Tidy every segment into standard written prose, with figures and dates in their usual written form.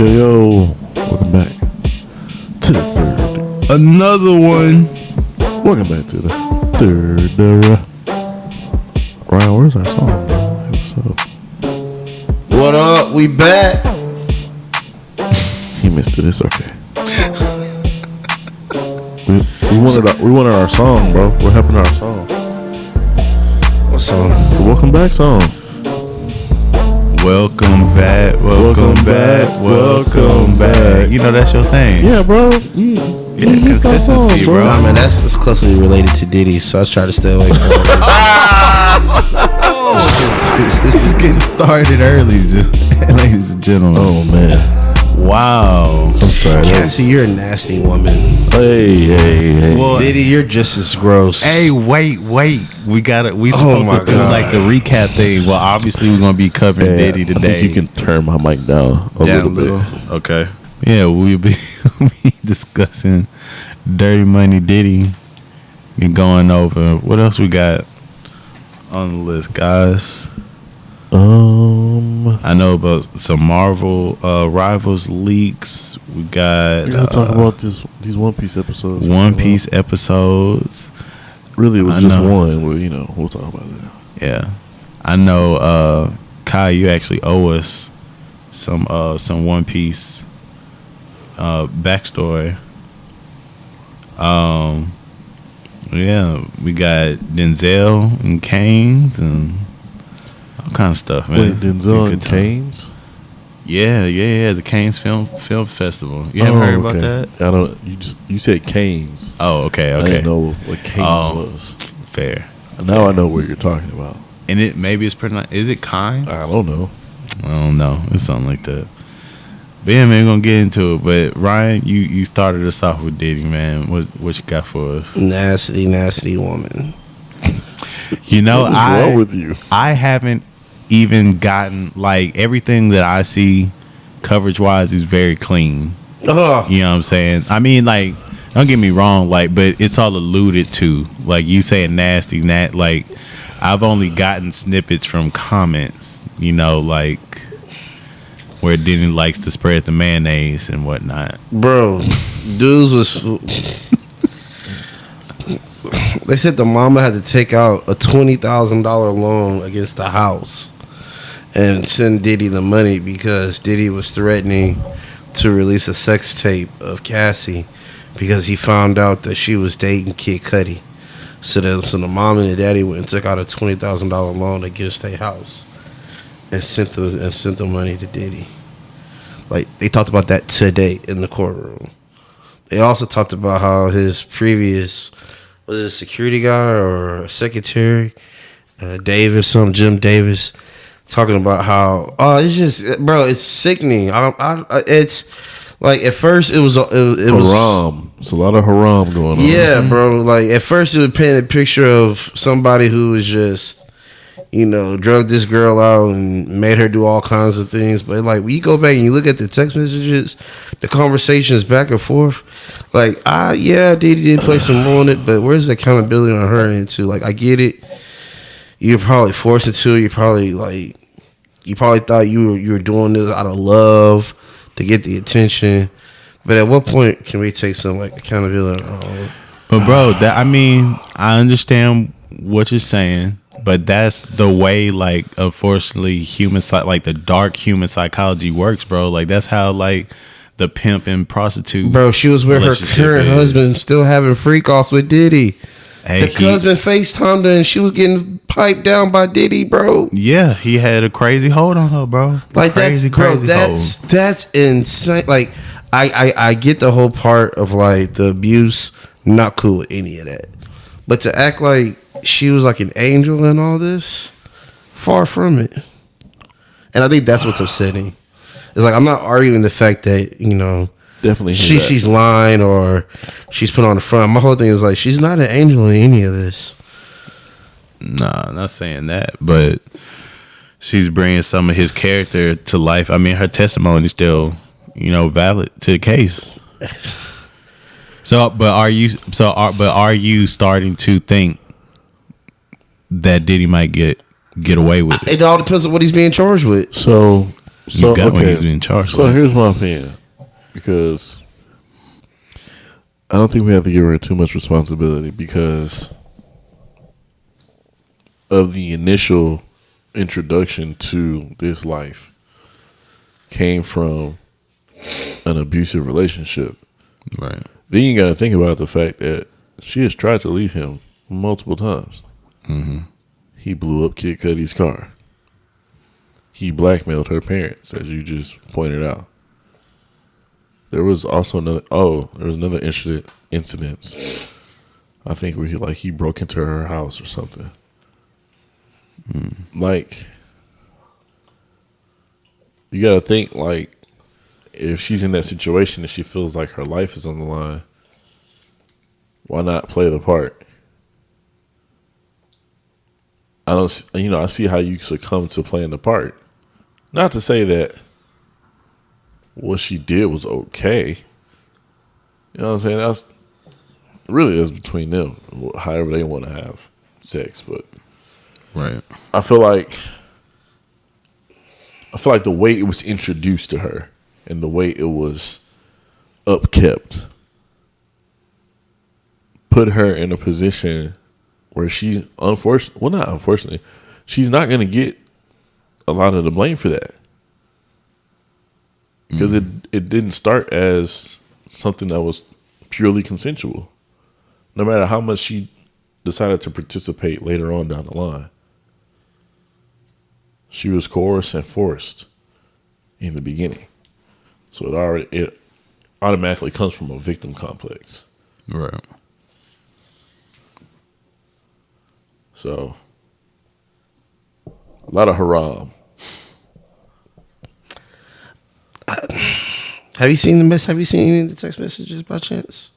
Yo, welcome back to the third. Another one. Welcome back to the third. Ryan, where's our song, bro? What's up? What up? We back. He missed it. It's okay. we wanted our song, bro. We're helping our song. What song? The welcome back song. Welcome back. Welcome back. Welcome back. You know that's your thing. Yeah, bro. Yeah, consistency, bro. Nah, man, that's closely related to Diddy, so I was trying to stay away from it. It's getting started early, ladies and gentlemen. Oh man. Wow. I'm sorry. Cassie, you're a nasty woman. Hey. Well, Diddy, you're just as gross. hey, wait. We supposed to do like the recap thing. Well, obviously we're gonna be covering Diddy today. I think you can turn my mic down a little bit. Okay. Yeah, we'll be discussing Dirty Money Diddy and going over what else we got on the list, guys. I know about some Marvel Rivals leaks. We gotta talk about these One Piece episodes. One Piece episodes. Really, it was just one. Well, we'll talk about that. Yeah, I know. Kai, you actually owe us some One Piece backstory. Yeah, we got Denzel and Canes and all kind of stuff, man. Wait, Denzel and Canes? Yeah. The Canes Film Festival. You haven't heard about that? I don't. You said Canes. Oh, okay. I didn't know what Canes was. Fair. Now I know what you're talking about. And maybe it's pronounced. Is it Kind? I don't know. I don't know. It's something like that. But yeah, man, we're gonna get into it. But Ryan, you started us off with Diddy, man. What you got for us? Nasty woman. You know, What's wrong with you? I haven't even gotten, like, everything that I see coverage wise is very clean. Ugh. You know what I'm saying? I mean, like, don't get me wrong, like, but it's all alluded to. Like, you saying nasty, like, I've only gotten snippets from comments, like where Diddy likes to spread the mayonnaise and whatnot. Bro, dudes was... They said the mama had to take out a $20,000 loan against the house and send Diddy the money because Diddy was threatening to release a sex tape of Cassie because he found out that she was dating Kid Cudi. So the mom and the daddy went and took out a $20,000 loan against their house and sent the money to Diddy. Like, they talked about that today in the courtroom. They also talked about how his previous, was it a security guy or a secretary, Jim Davis, talking about how, it's just, bro, it's sickening. It's like, at first it was haram. It's a lot of haram going on. Yeah, bro. Like, at first it was painting a picture of somebody who was just, drugged this girl out and made her do all kinds of things. But like, when you go back and you look at the text messages, the conversations back and forth, like, Diddy did play some role in it, but where's the accountability on her end too? Like, I get it. You're probably forced into it. You probably thought you were doing this out of love to get the attention. But at what point can we take some like accountability? But bro, I understand what you're saying. But that's the way, like, unfortunately, the dark human psychology works, bro. Like, that's how, like, the pimp and prostitute. Bro, she was with her current husband, still having freak offs with Diddy. Hey, the husband FaceTimed her, and she was getting piped down by Diddy, bro. Yeah, he had a crazy hold on her, bro. Like, that's insane. Like, I get the whole part of, like, the abuse. Not cool with any of that. But to act like she was like an angel in all this, far from it. And I think that's what's upsetting. It's like, I'm not arguing the fact that, definitely she's lying or she's put on the front. My whole thing is like, she's not an angel in any of this. Nah, I'm not saying that, but she's bringing some of his character to life. I mean, her testimony is still, valid to the case. But are you starting to think that Diddy might get away with it? It all depends on what he's being charged with. So You got what he's being charged So with. here's my opinion, because I don't think we have to give her too much responsibility because of the initial introduction to this life came from an abusive relationship. Right. Then you got to think about the fact that she has tried to leave him multiple times. Mm-hmm. He blew up Kid Cudi's car. He blackmailed her parents, as you just pointed out. There was also another incident. I think where he broke into her house or something. Like, you gotta think, like, if she's in that situation and she feels like her life is on the line, why not play the part? I see how you succumb to playing the part. Not to say that what she did was okay. You know what I'm saying? That's between them, however they want to have sex. But Right. I feel like the way it was introduced to her and the way it was upkept put her in a position where she's not unfortunately, she's not going to get a lot of the blame for that. Because it didn't start as something that was purely consensual. No matter how much she decided to participate later on down the line. She was coerced and forced in the beginning. So it automatically comes from a victim complex. Right. So a lot of haram. Have you seen any of the text messages by chance?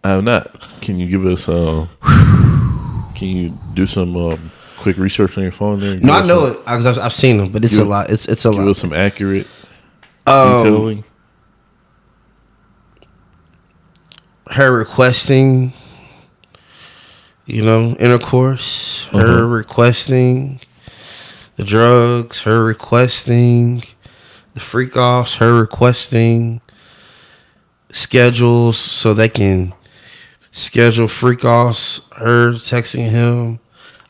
I have not. Can you give us can you do some quick research on your phone there? No, I know it because I've seen them, but it's a lot. It's a lot. Give us some accurate detailing. Her requesting, intercourse. Her requesting the drugs. Her requesting the freak offs. Her requesting schedules so they can schedule freak offs. Her texting him,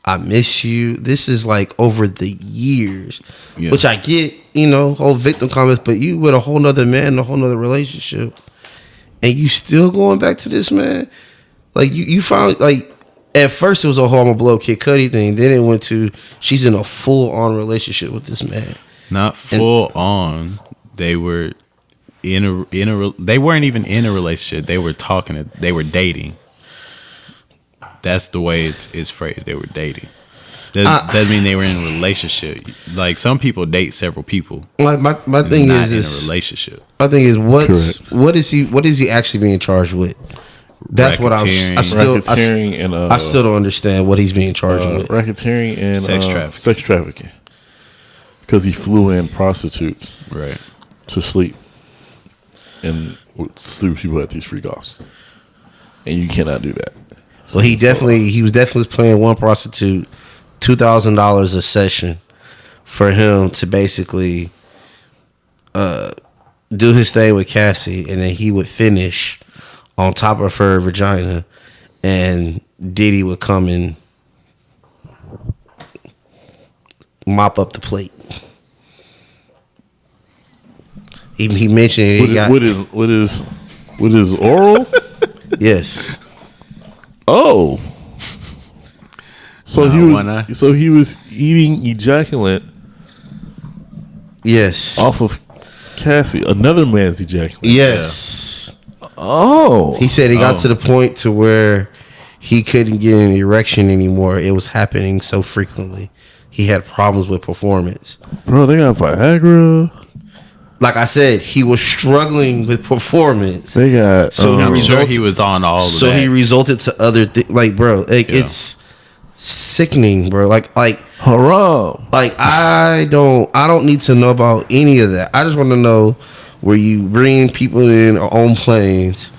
I miss you. This is like over the years, which I get, whole victim comments, but you with a whole nother man, a whole nother relationship, and you still going back to this man. Like you found, like, at first it was a whole I'm gonna blow Kid Cudi thing. Then it went to she's in a full on relationship with this man. Not full on. They were they weren't even in a relationship. They were talking. They were dating. That's the way it's phrased. They were dating. Doesn't mean they were in a relationship. Like, some people date several people. My thing not is in a relationship. My thing is what is he actually being charged with? That's what I still don't understand what he's being charged with. Racketeering and sex trafficking. Sex trafficking. Because he flew in prostitutes to sleep and sleep with people at these freak offs, and you cannot do that. So he was definitely paying one prostitute $2,000 a session for him to basically do his thing with Cassie, and then he would finish on top of her vagina, and Diddy would come and mop up the plate. He mentioned what is oral? Yes. Oh. So he was eating ejaculate. Yes. Off of Cassie, another man's ejaculate. Yes. Yeah. Oh. He said he got to the point to where he couldn't get an erection anymore. It was happening so frequently. He had problems with performance. Bro, they got Viagra. Like I said, he was struggling with performance. They got. I'm sure he was on all of that. So he resulted to other things. Like, bro, it's sickening, bro. Like haram. Like, I don't need to know about any of that. I just want to know where you bring people in on planes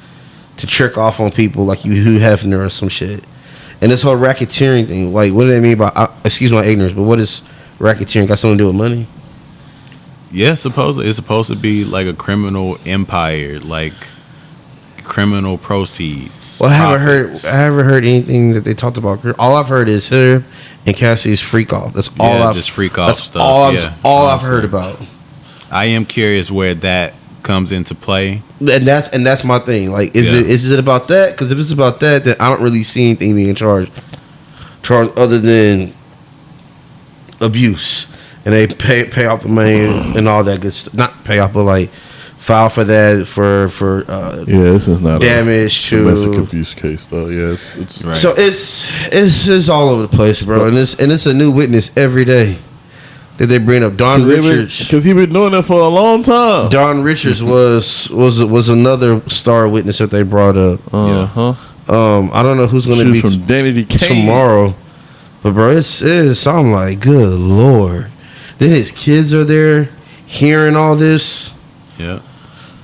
to trick off on people like you Hugh Hefner or some shit. And this whole racketeering thing, like, what do they mean by? Excuse my ignorance, but what is racketeering? Got something to do with money? Yeah, supposedly it's supposed to be like a criminal empire, like criminal proceeds. Well, I profits. haven't heard anything that they talked about. All I've heard is her and Cassie's freak off. That's all. Yeah, I've just freak off that's stuff. All, yeah, all honestly. I've heard about. I am curious where that comes into play. And that's my thing. Like, is it about that? Because if it's about that, then I don't really see anything being charged other than abuse. And they pay off the money and all that good stuff. Not pay off, but like file for that for this is not damage a to domestic abuse case though. Yeah, it's Right. So it's all over the place, bro. And it's a new witness every day that they bring up. Don Richards, because he been doing that for a long time. Don Richards was another star witness that they brought up. I don't know who's going to be from Danny tomorrow, but bro, it's I'm like, good lord. Then his kids are there hearing all this. Yeah.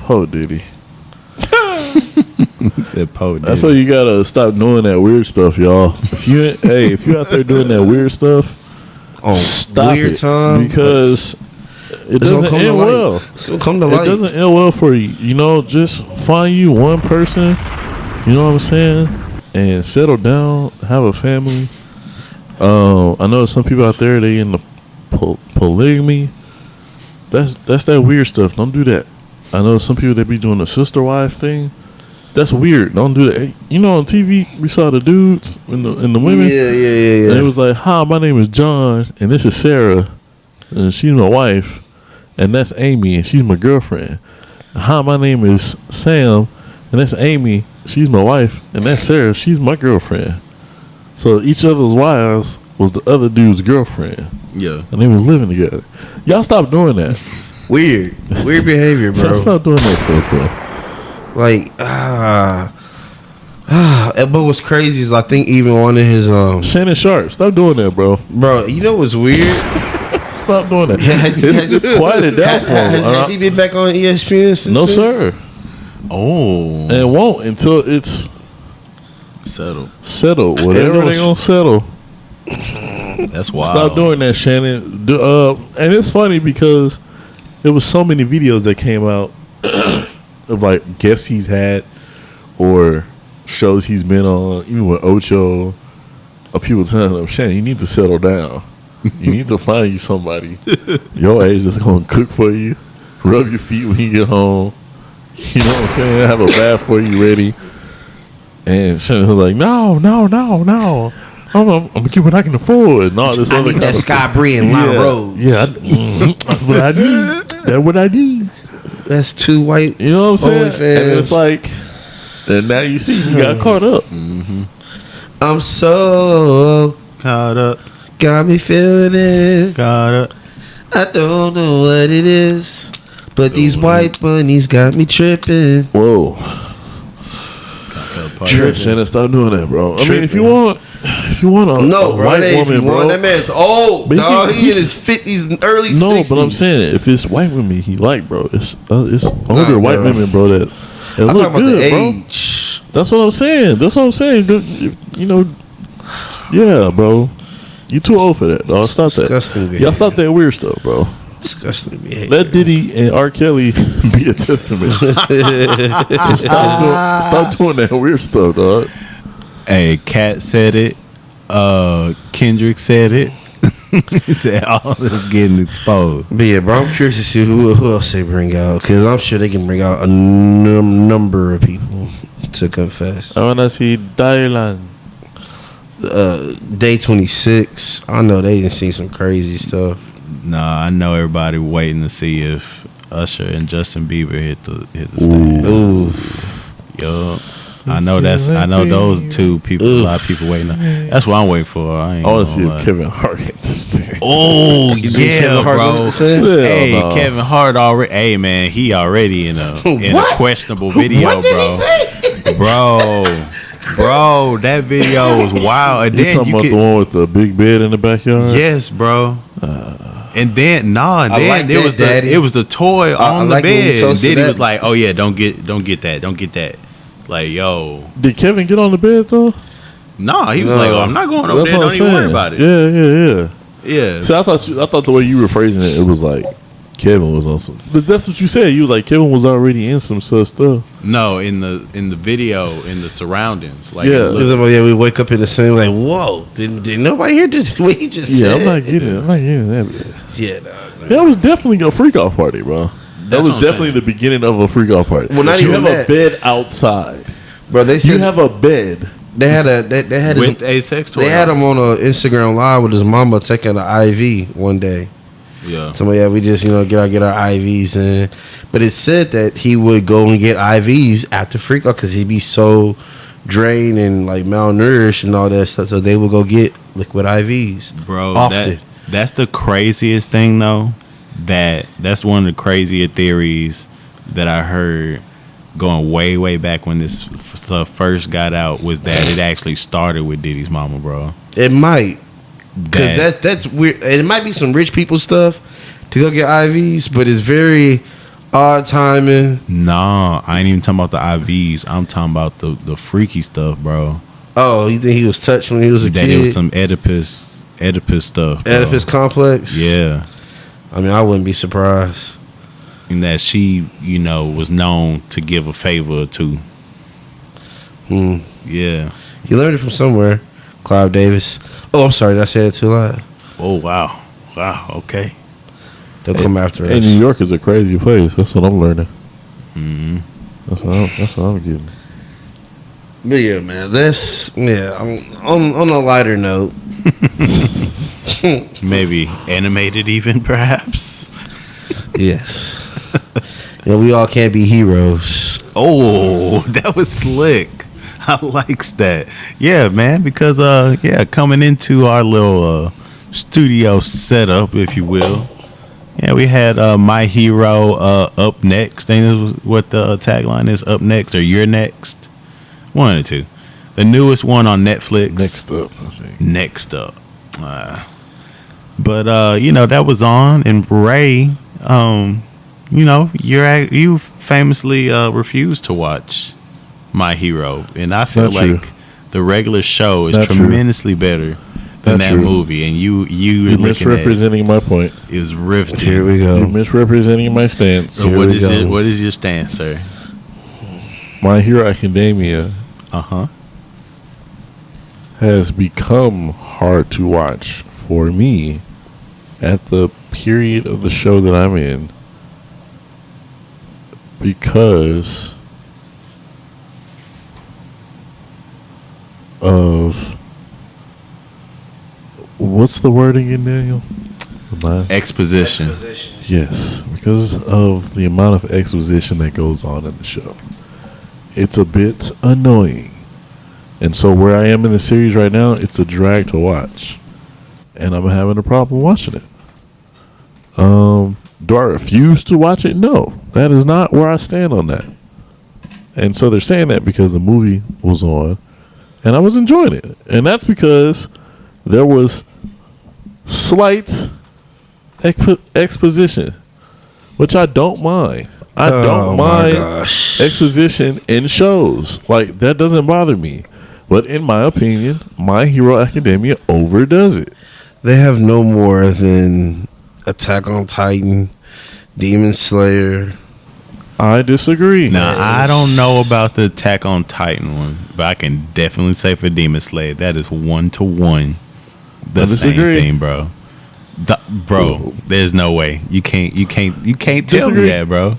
Oh, Diddy. He said Poe. That's why you gotta stop doing that weird stuff, y'all. If you out there doing that weird stuff, stop weird it, time, because it doesn't end well. It's gonna come to light. It doesn't end well for you. You know, just find you one person. You know what I'm saying, and settle down, have a family. I know some people out there, they in the polygamy. That's that weird stuff. Don't do that. I know some people that be doing the sister wife thing. That's weird. Don't do that. Hey, you know, on TV we saw the dudes and the women. Yeah. And it was like, "Hi, my name is John, and this is Sarah, and she's my wife, and that's Amy, and she's my girlfriend. Hi, my name is Sam, and that's Amy, she's my wife, and that's Sarah, she's my girlfriend." So each other's wives was the other dude's girlfriend. Yeah. And they was living together. Y'all stop doing that. Weird behavior, bro. Y'all stop doing that stuff, bro. Like, but what's crazy is I think even one of his Shannon Sharp, stop doing that, bro. bro. You know what's weird? Stop doing that. It's quieted down for him. Has he been back on ESPN since No, then? sir. Oh. And it won't until it's Settled. Whatever they gonna settle. That's wild. Stop doing that, Shannon. And it's funny because there was so many videos that came out of like guests he's had or shows he's been on, even with Ocho, of people telling him, "Shannon, you need to settle down. You need to find you somebody your age that's gonna cook for you, rub your feet when you get home. You know what I'm saying? Have a bath for you ready." And Shannon was like, "No. I'm gonna keep what I can afford and all this I other need kind that of Sky stuff." Brie and Lana Rose. Yeah, that's what I need. That's what I need. That's two white. You know what I'm saying? OnlyFans. And it's like, and now you see he got caught up. I'm so Caught up. got me feeling it. Got up. I don't know what it is, but these white bunnies got me tripping. Whoa, Shannon, stop doing that, bro. I mean, if you want a, No, a bro, white that woman, bro. that man's old, But dog. He in his 50s, early 60s. No, but I'm saying if it's white women he like, bro, it's older white bro. women, bro, that I'm look talking about good, the bro. age. That's what I'm saying. Good, you know, yeah, bro. You too old for that, dog. Stop Disgusting that. behavior. Y'all stop that weird stuff, bro. Disgusting behavior. Let Diddy and R. Kelly be a testament to stop doing that weird stuff, dog. Hey, Cat said it. Kendrick said it. He said all this getting exposed. But yeah, bro, I'm curious to see who else they bring out, because I'm sure they can bring out a number of people to confess. I wanna see Thailand. Day 26, I know they didn't see some crazy stuff. Nah, I know everybody waiting to see if Usher and Justin Bieber hit the stand. Ooh. Yup. I know those two people. A lot of people waiting. That's what I'm waiting for. I want to see if Kevin Hart hit the stand. Oh yeah, Kevin Hart bro. hit the stand? Hey, Hell no. Kevin Hart already. Hey man, he already in a questionable video, What did bro. he say? Bro, that video was wild. And You then talking about the one with the big bed in the backyard? yes, bro. And then like it that, was Daddy. it was the toy on the like when you bed. And toasted Diddy that. was like, "Oh yeah, don't get that." Like, yo, Did Kevin get on the bed though? nah. He was No. like, "Oh, I'm not going over That's there. what Don't I'm even saying. worry about it." Yeah. Yeah. See, I thought the way you were phrasing it, it was like Kevin was on some. But that's what you said. You was like Kevin was already in some stuff. No, in the video, in the surroundings. Like, Yeah. We wake up in the same like, whoa, did nobody hear this? What he just said? I'm not getting that. Yeah, That was definitely a freak off party, bro. That was definitely the beginning of a freak off party. Well, not you even have that. a bed outside, bro. They said you have a bed. they had with a sex toy. they had him on a Instagram live with his mama taking an IV one day. Yeah. So we just get our IVs in, but it said that he would go and get IVs after freak off because he'd be so drained and like malnourished and all that stuff. So they would go get liquid IVs, Bro. often. That's the craziest thing, though. That's one of the crazier theories that I heard going way back when this stuff first got out, was that it actually started with Diddy's mama, bro. It might. Because that's weird. And it might be some rich people stuff to go get IVs, but it's very odd timing. Nah, I ain't even talking about the IVs. I'm talking about the freaky stuff, bro. Oh, you think he was touched when he was a That kid? it was some Oedipus stuff, bro. Oedipus complex? Yeah. I mean, I wouldn't be surprised. And that she, was known to give a favor or two. Yeah. He learned it from somewhere. Clive Davis. Oh, I'm sorry. Did I say that too loud? Oh, wow. Okay. They'll come after us. And New York is a crazy place. That's what I'm learning. Mm-hmm. That's what I'm getting. But yeah, man. On a lighter note. Maybe animated even, perhaps. Yes. We all can't be heroes. Oh, that was slick. I likes that. Yeah, man, because coming into our little studio setup, if you will. Yeah, we had My Hero up next. I think this was what the tagline is, up next or you're next. One of the two. The newest one on Netflix. Next up, I think. Next up. But that was on, and Ray, you famously refused to watch My Hero, and I feel like the regular show is tremendously better than that movie, and you're misrepresenting my point. Is riveting. Here we go. You're misrepresenting my stance. So what is your stance, sir? My Hero Academia Uh-huh. has become hard to watch for me at the period of the show that I'm in, because of what's the word again, Daniel? Exposition. Yes, because of the amount of exposition that goes on in the show. It's a bit annoying. And so where I am in the series right now, it's a drag to watch. And I'm having a problem watching it. Do I refuse to watch it? No. That is not where I stand on that. And so they're saying that because the movie was on and I was enjoying it. And that's because there was slight exposition, which I don't mind. I don't mind exposition in shows. Like, that doesn't bother me. But in my opinion, My Hero Academia overdoes it. They have no more than Attack on Titan, Demon Slayer. I disagree. Now, I don't know about the Attack on Titan one, but I can definitely say for Demon Slayer, that is 1-to-1 the same thing, bro. Bro, there's no way. You can't tell me that, bro.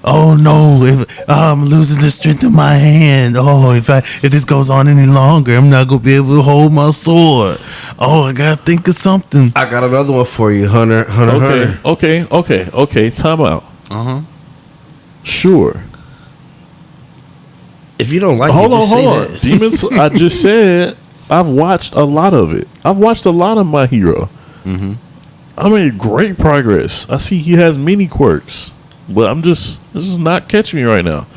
Oh no! If I'm losing the strength of my hand. Oh, if this goes on any longer, I'm not gonna be able to hold my sword. Oh, I gotta think of something. I got another one for you, Hunter. Okay. Time out. Sure. If you don't like hold it, on. just say that. Demons. I just said I've watched a lot of it. I've watched a lot of My Hero. Mm-hmm. I made great progress. I see he has many quirks, but this is not catching me right now.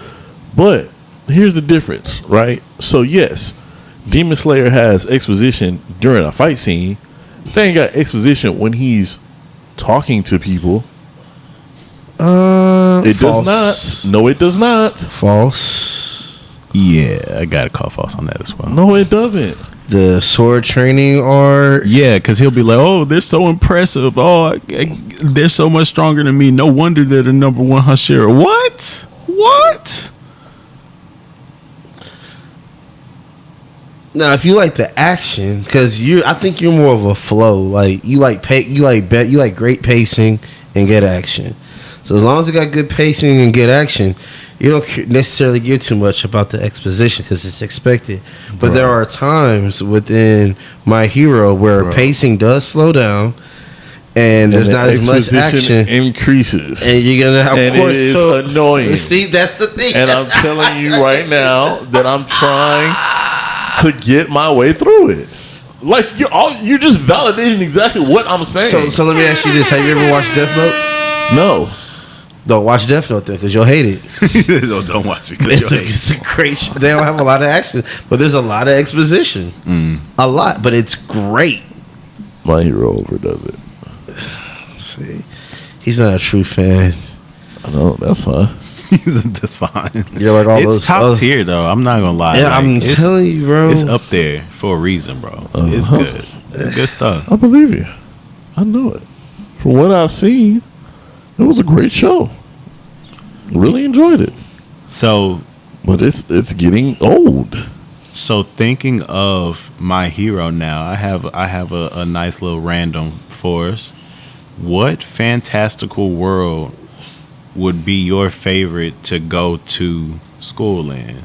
But here's the difference, right? So yes, Demon Slayer has exposition during a fight scene. They ain't got exposition when he's talking to people. It false. does not. No, it does not. False. Yeah, I gotta call false on that as well. No, it doesn't. the sword training art. Yeah, because he'll be like, "Oh, they're so impressive. Oh, they're so much stronger than me. No wonder they're the number one Hashira." What? Now, if you like the action, because I think you're more of a flow. Like you like great pacing and good action. So as long as it got good pacing and good action, you don't necessarily give too much about the exposition because it's expected. But there are times within My Hero where pacing does slow down. And there's not as much action. Increases. And you're going to have, and of course, it is annoying. See, that's the thing. And I'm telling you right now that I'm trying to get my way through it. Like, you're just validating exactly what I'm saying. So let me ask you this. Have you ever watched Death Note? No. Don't watch Death Note then because you'll hate it. Don't watch it because you'll hate it. It's a great show. They don't have a lot of action, but there's a lot of exposition. A lot, but it's great. My Hero overdoes it. See, he's not a true fan. I know, that's fine. That's fine. You're like all it's top tier though. I'm not gonna lie. Yeah, like, I'm telling you, bro. It's up there for a reason, bro. It's good. Good stuff. I believe you. I know it. From what I've seen, it was a great show. Really enjoyed it. So, but it's getting old. So thinking of My Hero now, I have a nice little random for us. What fantastical world would be your favorite to go to school in?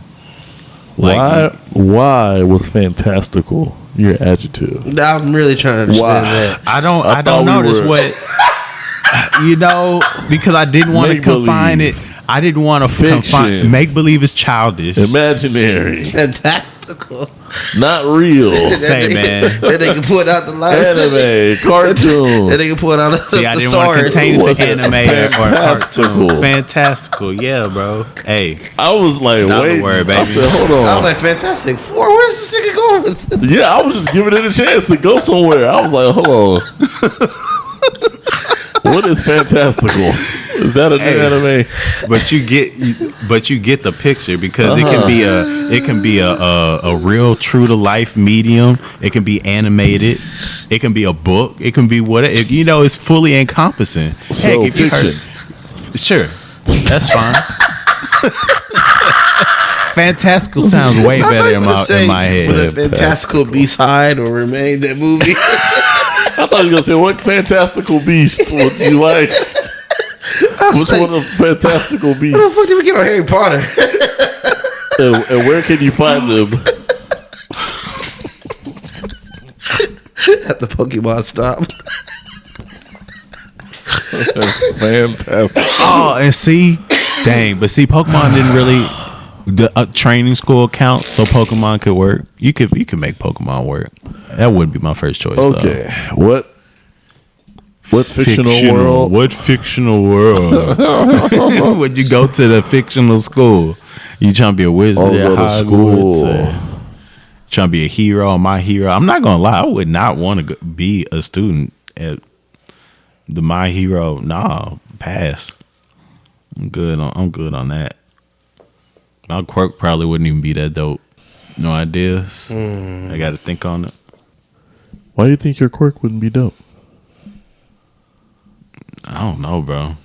Like, why was fantastical your adjective? I'm really trying to understand that. I don't notice because I didn't want to confine it. I didn't want to confine. Make believe is childish, imaginary, fantastical, not real. Say, man, then they can put out the live anime, cartoon. Then they can put out See, I the didn't want to contain it to anime or cartoon. Fantastical, yeah, bro. Hey, I was like, wait, word, baby. I said, hold on. I was like, Fantastic Four. Where's this nigga going with this? Yeah, I was just giving it a chance to go somewhere. I was like, hold on. What is fantastical? Is that a new anime? But you get the picture because it can be a real true to life medium. It can be animated. It can be a book. It can be whatever. It's fully encompassing. So Heck, if fiction. Sure, that's fine. Fantastical sounds way better in my head. Will the fantastical beast hide or remain that movie? I thought you were going to say, what fantastical beast would you like? Which one of the fantastical beasts? How the fuck did we get on Harry Potter? and where can you find them? At the Pokemon stop. Fantastic. Oh, and see, Pokemon didn't really the training school count so Pokemon could work. You could make Pokemon work. That wouldn't be my first choice. Okay, though. What fictional world? What fictional world? Would you go to the fictional school? You trying to be a wizard at go to Hogwarts? Trying to be a hero, My Hero. I'm not gonna lie. I would not want to be a student at the My Hero. Nah, pass. I'm good on that. My quirk probably wouldn't even be that dope. No ideas. I got to think on it. Why do you think your quirk wouldn't be dope? I don't know, bro.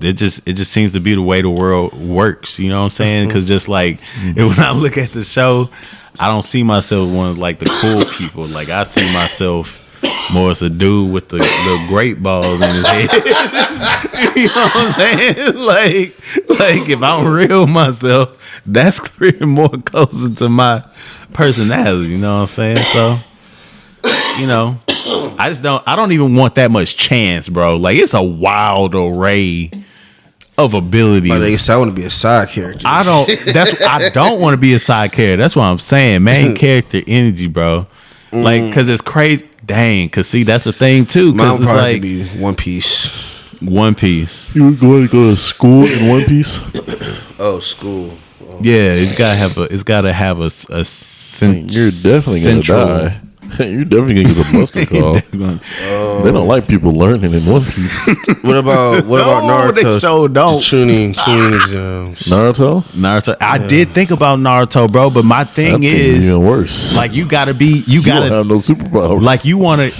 It just seems to be the way the world works. You know what I'm saying? Because just like when I look at the show, I don't see myself one of like the cool people. Like I see myself more as a dude with the little great balls in his head. You know what I'm saying? Like if I'm real myself, that's more closer to my personality. You know what I'm saying? So, I don't even want that much chance, bro. Like it's a wild array of abilities. I want to be a side character. I don't want to be a side character. That's what I'm saying. Main character energy, bro. Like, cause it's crazy. Dang, cause see, that's the thing too. Cause it's like be One Piece. One Piece. You were going to go to school in One Piece? Oh, school. Oh. Yeah, it's gotta have a you're definitely central, gonna die. You definitely gonna get a buster call. They don't like people learning in One Piece. What about Naruto? They sure don't. Tuning exams. Naruto. I did think about Naruto, bro, but my thing That is seems even worse. like you gotta be You don't have no superpowers. like you wanna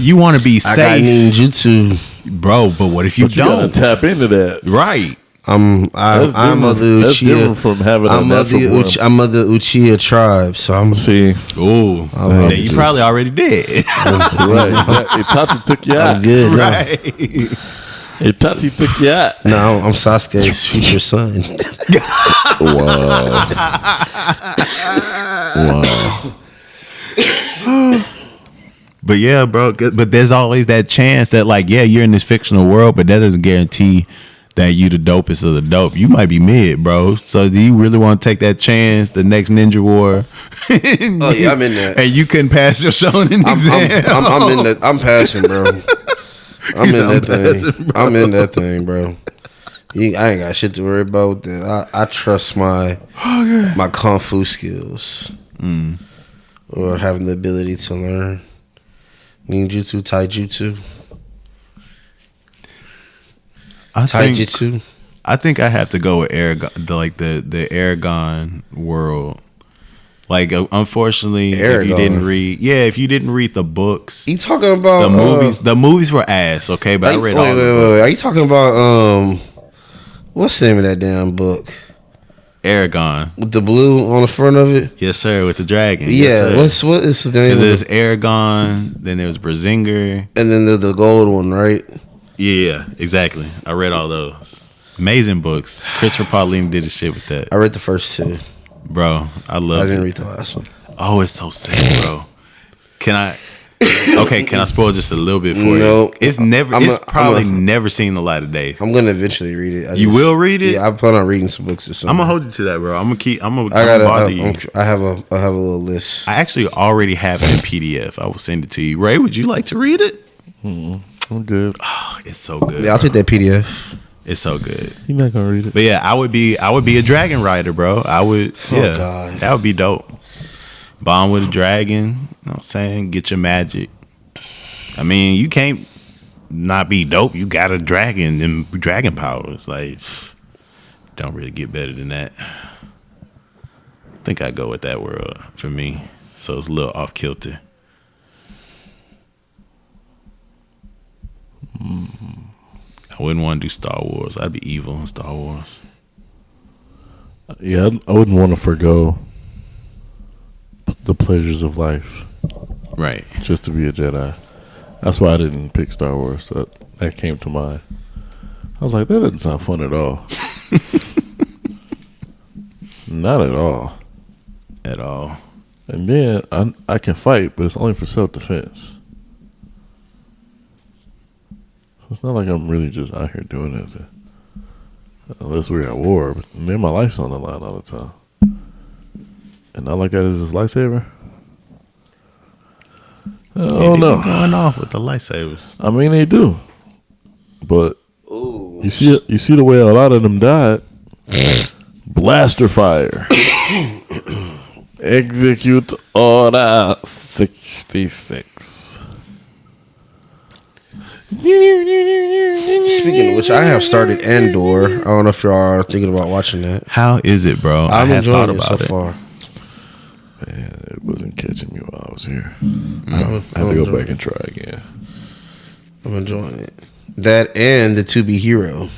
be I got safe, ninjutsu. bro. But what if you But you gotta don't? tap into that. Right. I'm That's of the That's Uchiha. different from having a natural born. I'm of the Uchiha tribe, so I'm. See, Ooh, I'm you just- probably already did. right? Exactly. Itachi took you I'm out. good. No. Right. Itachi took you out. No, I'm Sasuke's future son. Wow. Wow. But yeah, bro. But there's always that chance that, like, yeah, you're in this fictional world, but that doesn't guarantee that you the dopest of the dope. You might be mid, bro. So do you really want to take that chance? The next Ninja War. Oh yeah, I'm in that. And you couldn't pass your Shonen exam. I'm in that. I'm passing, bro. I'm in that thing. I'm in that thing, bro. I ain't got shit to worry about with that. I trust my kung fu skills, or having the ability to learn ninjutsu, taijutsu, taijutsu. I think I have to go with Aragon, the Aragon world. Like, unfortunately, if you didn't read the books, You talking about the movies? The movies were ass, okay, but I read all. Wait. Are you talking about what's the name of that damn book Aragon. with the blue on the front of it? Yes, sir, with the dragon. Yeah, Yes, sir. what is the name? Because Of there's it? Aragon, then there was Brazinger. And then the gold one, right? Yeah, exactly. I read all those. Amazing books. Christopher Paolini did his shit with that. I read the first two. Bro, I love I it. didn't read the last one. Oh, it's so sick, bro. Can I spoil just a little bit for No. you? It's never seen the light of day. I'm gonna eventually read it. You will read it? Yeah, I plan on reading some books or something. I'm gonna hold you to that, bro. I'm gonna I bother you. have a little list. I actually already have it in PDF. I will send it to you. Ray, would you like to read it? I'm good. Oh, it's so good. Yeah, I'll bro. take that PDF. It's so good. You're not gonna read it. But yeah, I would be a dragon rider, bro. I would. Yeah, God. that would be dope. Bond with a dragon. You know what I'm saying? Get your magic. I mean, you can't not be dope. You got a dragon and dragon powers. Like, don't really get better than that. I think I go with that world for me. So it's a little off kilter. I wouldn't want to do Star Wars. I'd be evil in Star Wars. Yeah, I wouldn't want to forgo the pleasures of life Right. just to be a Jedi. That's why I didn't pick Star Wars. That came to mind. I was like, that doesn't sound fun at all. Not at all. At all. And then I can fight, but it's only for self-defense. So it's not like I'm really just out here doing it. Unless we're at war. But then my life's on the line all the time. And all I got is this lightsaber. Oh no! Going off with the lightsabers. I mean, they do, but you see the way a lot of them died. Blaster fire. Execute order 66. Speaking of which, I have started Andor. I don't know if y'all are thinking about watching that. How is it, bro? I'm I have thought enjoying it about so it. far. Man, it wasn't catching me while I was here. I I'm have to go enjoying back and try again. I'm enjoying it. That and the To Be Hero.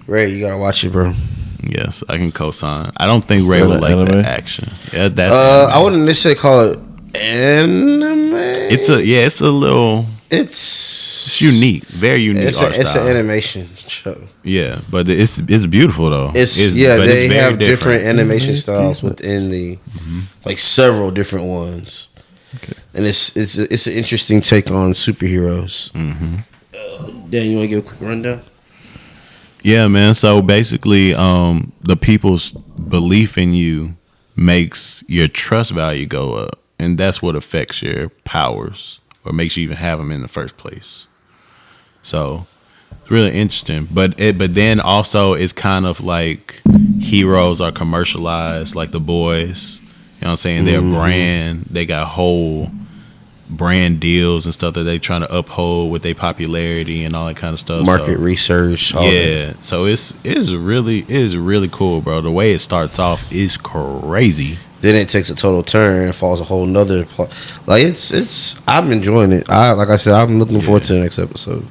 Ray, you gotta watch it, bro. Yes, I can co-sign. I don't think Ray that would an like anime? the action. Yeah, that's. I anime. wouldn't necessarily call it anime. It's a little. It's unique, very unique. It's art an style. animation show. Yeah, but it's beautiful though. But they very have different animation Mhm. styles within the like several different ones. Okay. And it's an interesting take on superheroes. Mm-hmm. Dan, you want to give a quick rundown? Yeah, man. So basically, the people's belief in you makes your trust value go up, and that's what affects your powers or makes you even have them in the first place. So it's really interesting. But then also it's kind of like heroes are commercialized, like The Boys. You know what I'm saying? Their brand, they got whole brand deals and stuff that they trying to uphold with their popularity and all that kind of stuff. Market research. All Yeah, so it's really cool, bro. The way it starts off is crazy. Then it takes a total turn and falls a whole nother like it's I'm enjoying it. Like I said, I'm looking forward to the next episode.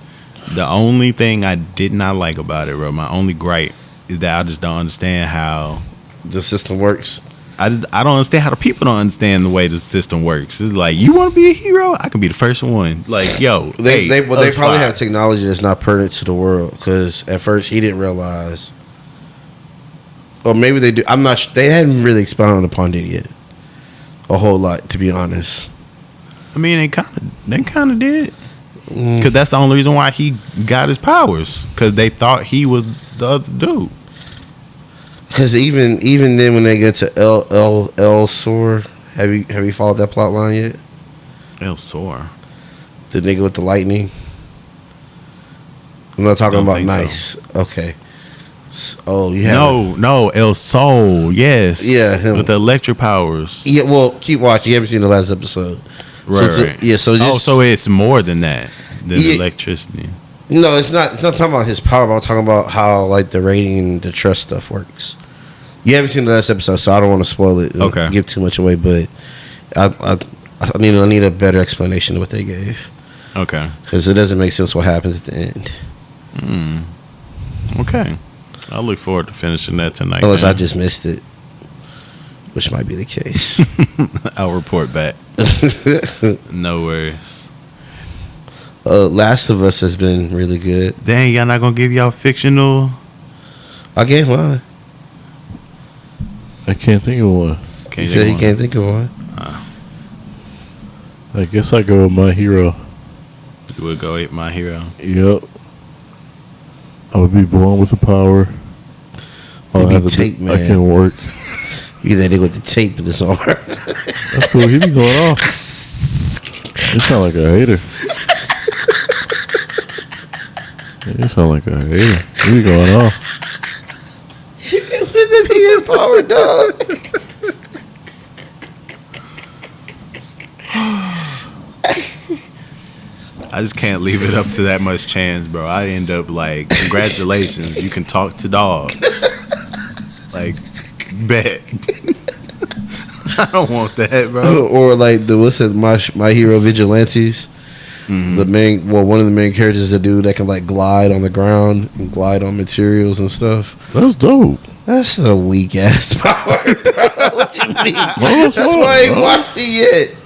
The only thing I did not like about it, bro, my only gripe is that I just don't understand how the system works. I don't understand how the people don't understand the way the system works. It's like, you want to be a hero? I can be the first one. Like, yo, they probably have technology that's not pertinent to the world, because at first he didn't realize. Or maybe they do. I'm not sure. They hadn't really expounded upon it yet. A whole lot, to be honest. I mean, they kind of did. Because that's the only reason why he got his powers. Because they thought he was the other dude. Because even then, when they get to El Sor, have you followed that plot line yet? El Sor, the nigga with the lightning. I'm not talking about nice. So. Okay. Oh, yeah. No, El Sol. Yes. Yeah, him. With the electric powers. Yeah. Well, keep watching. You haven't seen the last episode. Right. So right. Yeah. So just, so it's more than that. Than electricity. No, it's not. It's not talking about his power. But I'm talking about how like the rating, the trust stuff works. You haven't seen the last episode, so I don't want to spoil it. Okay. Give too much away, but I need a better explanation of what they gave. Okay. Because it doesn't make sense what happens at the end. Okay. I look forward to finishing that tonight. Unless I just missed it, which might be the case. I'll report back. No worries. Last of Us has been really good. Dang, y'all not gonna give y'all fictional? I gave one. I can't think of one. He said he can't think of one. I guess I go with My Hero. You would go with My Hero. Yep. I would be born with the power. Tape, man. I can work. You that nigga with the tape in his arm. That's cool. He be going off. You sound like a hater. You sound like a hater. He be going off. Wouldn't be his power, dog? I just can't leave it up to that much chance, bro. I end up like, congratulations, you can talk to dogs. Like, bet. I don't want that, bro. Or like what's it? My Hero Vigilantes. Mm-hmm. One of the main characters is a dude that can like glide on the ground and glide on materials and stuff. That's dope. That's a weak ass power, bro. What you mean? That's why I ain't watched it yet.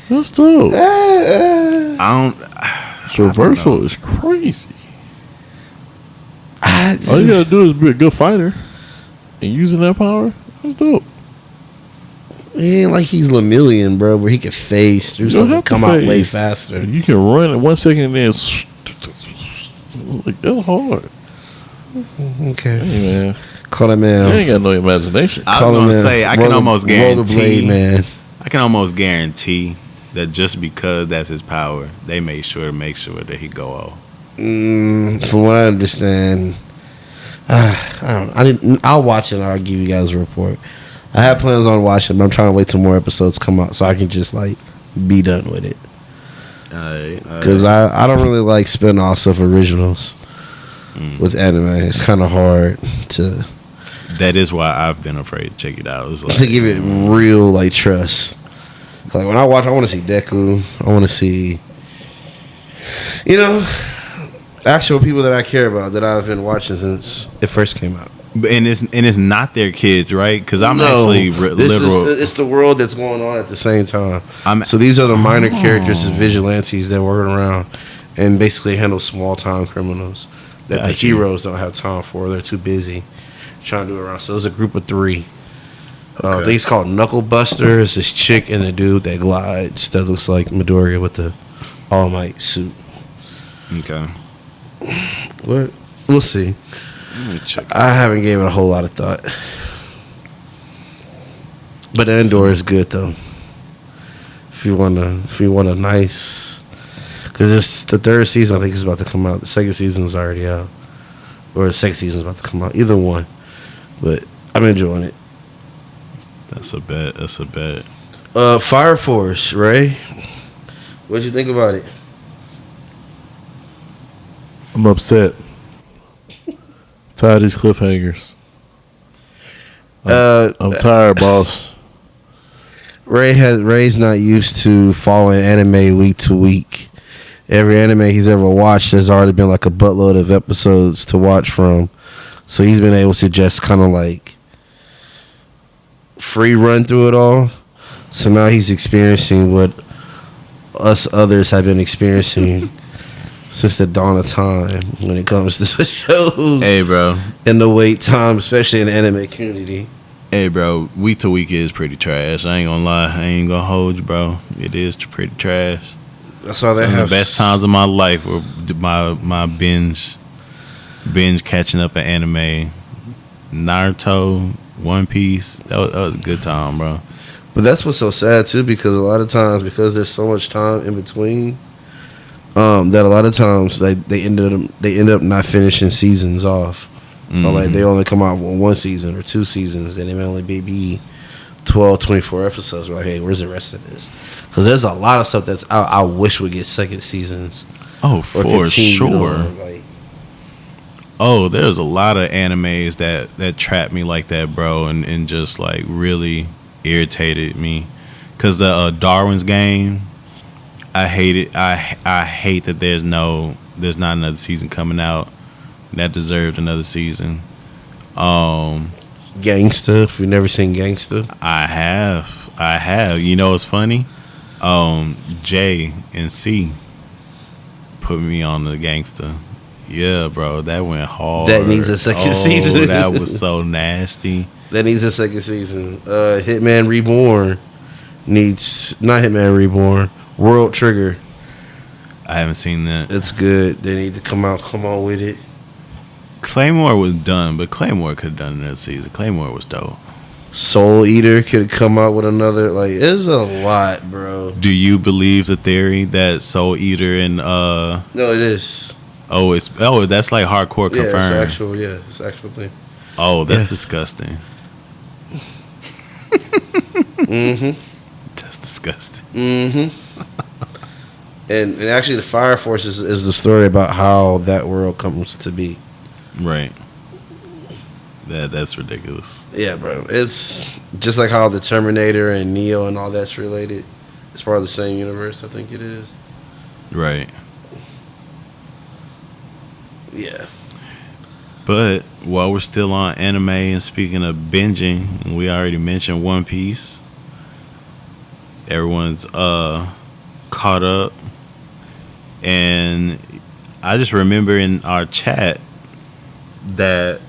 That's dope. Reversal is crazy. All you gotta do is be a good fighter and using that power. That's dope. He ain't like he's Lemillion, bro, where he can phase through stuff and come out way faster. You can run in 1 second and then like that's hard. Okay, hey, man. Call that man. You ain't got no imagination. I was gonna say I can almost guarantee, man. I can almost guarantee that just because that's his power, they make sure that he go off. From what I understand, I'll watch it and I'll give you guys a report. I have plans on watching, but I'm trying to wait till more episodes come out so I can just like be done with it. Because I don't really like spin-offs of originals with anime. It's kind of hard to. That is why I've been afraid to check it out. It's like, to give it real like trust. Like when I watch, I want to see Deku. I want to see, actual people that I care about that I've been watching since it first came out. And it's not their kids, right? Because I'm actually literal. It's the world that's going on at the same time. So these are the minor characters and vigilantes that work around and basically handle small time criminals that the heroes don't have time for. They're too busy trying to do around. So it's a group of 3. I think it's called Knuckle Buster. It's this chick and a dude that glides that looks like Midoriya with the All Might suit. Okay. What? We'll see. I haven't given it a whole lot of thought. But Endor is good though. If you want a nice, because it's the 3rd season. I think it's about to come out. The 2nd season is already out, or the 2nd season is about to come out. Either one, but I'm enjoying it. That's a bet. Fire Force, Ray. What'd you think about it? I'm upset. Tired of these cliffhangers. I'm tired, boss. Ray's not used to following anime week to week. Every anime he's ever watched has already been like a buttload of episodes to watch from. So he's been able to just kind of like free run through it all. So now he's experiencing what us others have been experiencing since the dawn of time when it comes to shows. Hey, bro. And the wait time, especially in the anime community. Hey, bro. Week to week is pretty trash. I ain't gonna lie. I ain't gonna hold you, bro. It is pretty trash. That's why they Some have of the best times of my life were my binge catching up at anime, Naruto, One Piece. That was a good time, bro. But that's what's so sad too, because a lot of times, because there's so much time in between, that a lot of times they end up not finishing seasons off, or like they only come out with one season or two seasons, and it may only be 12, 24 episodes. We're like, hey, where's the rest of this? Because there's a lot of stuff that's I wish would get second seasons. Oh, for sure. Like, oh, there's a lot of animes that trapped me like that, bro, and just like really irritated me. Cause the Darwin's Game, I hate it. I hate that there's not another season coming out that deserved another season. Gangsta. If you've never seen Gangsta, I have. You know what's funny? J and C put me on the Gangsta. Yeah, bro, that went hard. That needs a second season. That was so nasty. That needs a second season. Hitman Reborn needs, not Hitman Reborn, World Trigger. I haven't seen that. It's good. They need to come on with it. Claymore was done, but Claymore could have done another season. Claymore was dope. Soul Eater could come out with another. Like, it's a lot, bro. Do you believe the theory that Soul Eater and No, it is. That's like hardcore Yeah, confirmed. it's an actual thing. Oh, that's disgusting. That's disgusting. And actually, the Fire Force is the story about how that world comes to be. Right. That's ridiculous. Yeah, bro. It's just like how the Terminator and Neo and all that's related. It's part of the same universe, I think it is. Right. Yeah. But while we're still on anime and speaking of binging, we already mentioned One Piece. Everyone's caught up. And I just remember in our chat that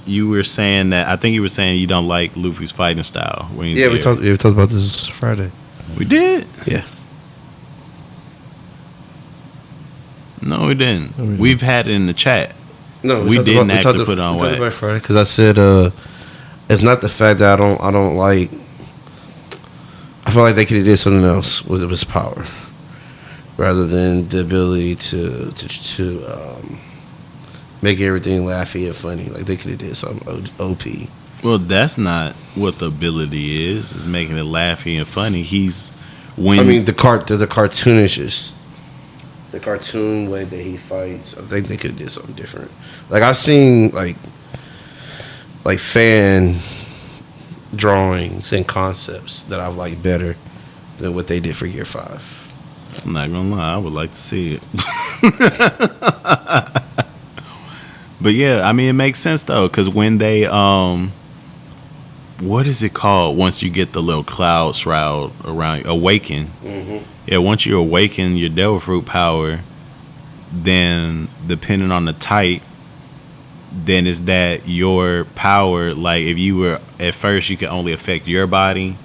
you were saying that, I think you were saying you don't like Luffy's fighting style. When Yeah, we talked about this Friday. We did? Yeah. No, we didn't. We've had it in the chat. No, we didn't actually put it on wax. About Friday because I said it's not the fact that I don't like. I feel like they could have did something else with his power, rather than the ability to make everything laughy and funny. Like they could have did something OP. Well, that's not what the ability is making it laughy and funny. The cartoonish just the cartoon way that he fights. I think they could have did something different. Like I've seen like fan drawings and concepts that I like better than what they did for Year 5. I'm not gonna lie, I would like to see it. But yeah, I mean, it makes sense though, because when they what is it called once you get the little cloud shroud around, awaken? Yeah, once you awaken your devil fruit power, then depending on the type, then is that your power. Like if you were at first you could only affect your body,